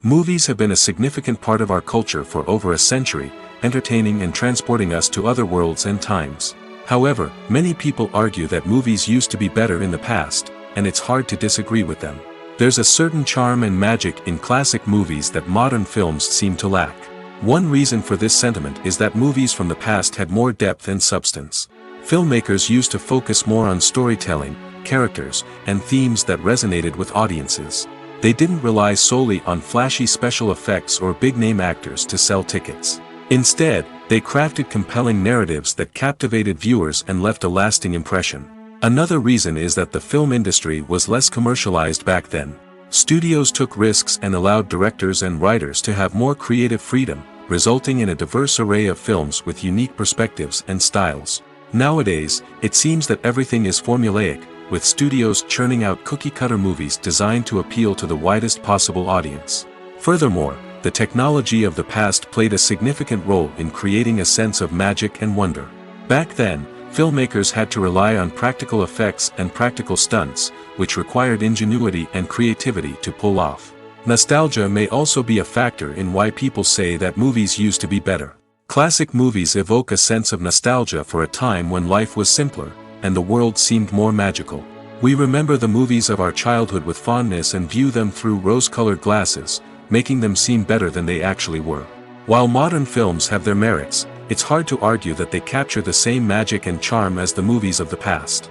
Movies have been a significant part of our culture for over a century, entertaining and transporting us to other worlds and times. However, many people argue that movies used to be better in the past, and it's hard to disagree with them. There's a certain charm and magic in classic movies that modern films seem to lack. One reason for this sentiment is that movies from the past had more depth and substance. Filmmakers used to focus more on storytelling, characters, and themes that resonated with audiences. They didn't rely solely on flashy special effects or big-name actors to sell tickets. Instead, they crafted compelling narratives that captivated viewers and left a lasting impression. Another reason is that the film industry was less commercialized back then. Studios took risks and allowed directors and writers to have more creative freedom, resulting in a diverse array of films with unique perspectives and styles. Nowadays, it seems that everything is formulaic, with studios churning out cookie-cutter movies designed to appeal to the widest possible audience. Furthermore, the technology of the past played a significant role in creating a sense of magic and wonder. Back then, filmmakers had to rely on practical effects and practical stunts, which required ingenuity and creativity to pull off. Nostalgia may also be a factor in why people say that movies used to be better. Classic movies evoke a sense of nostalgia for a time when life was simpler, and the world seemed more magical. We remember the movies of our childhood with fondness and view them through rose-colored glasses, making them seem better than they actually were. While modern films have their merits, it's hard to argue that they capture the same magic and charm as the movies of the past.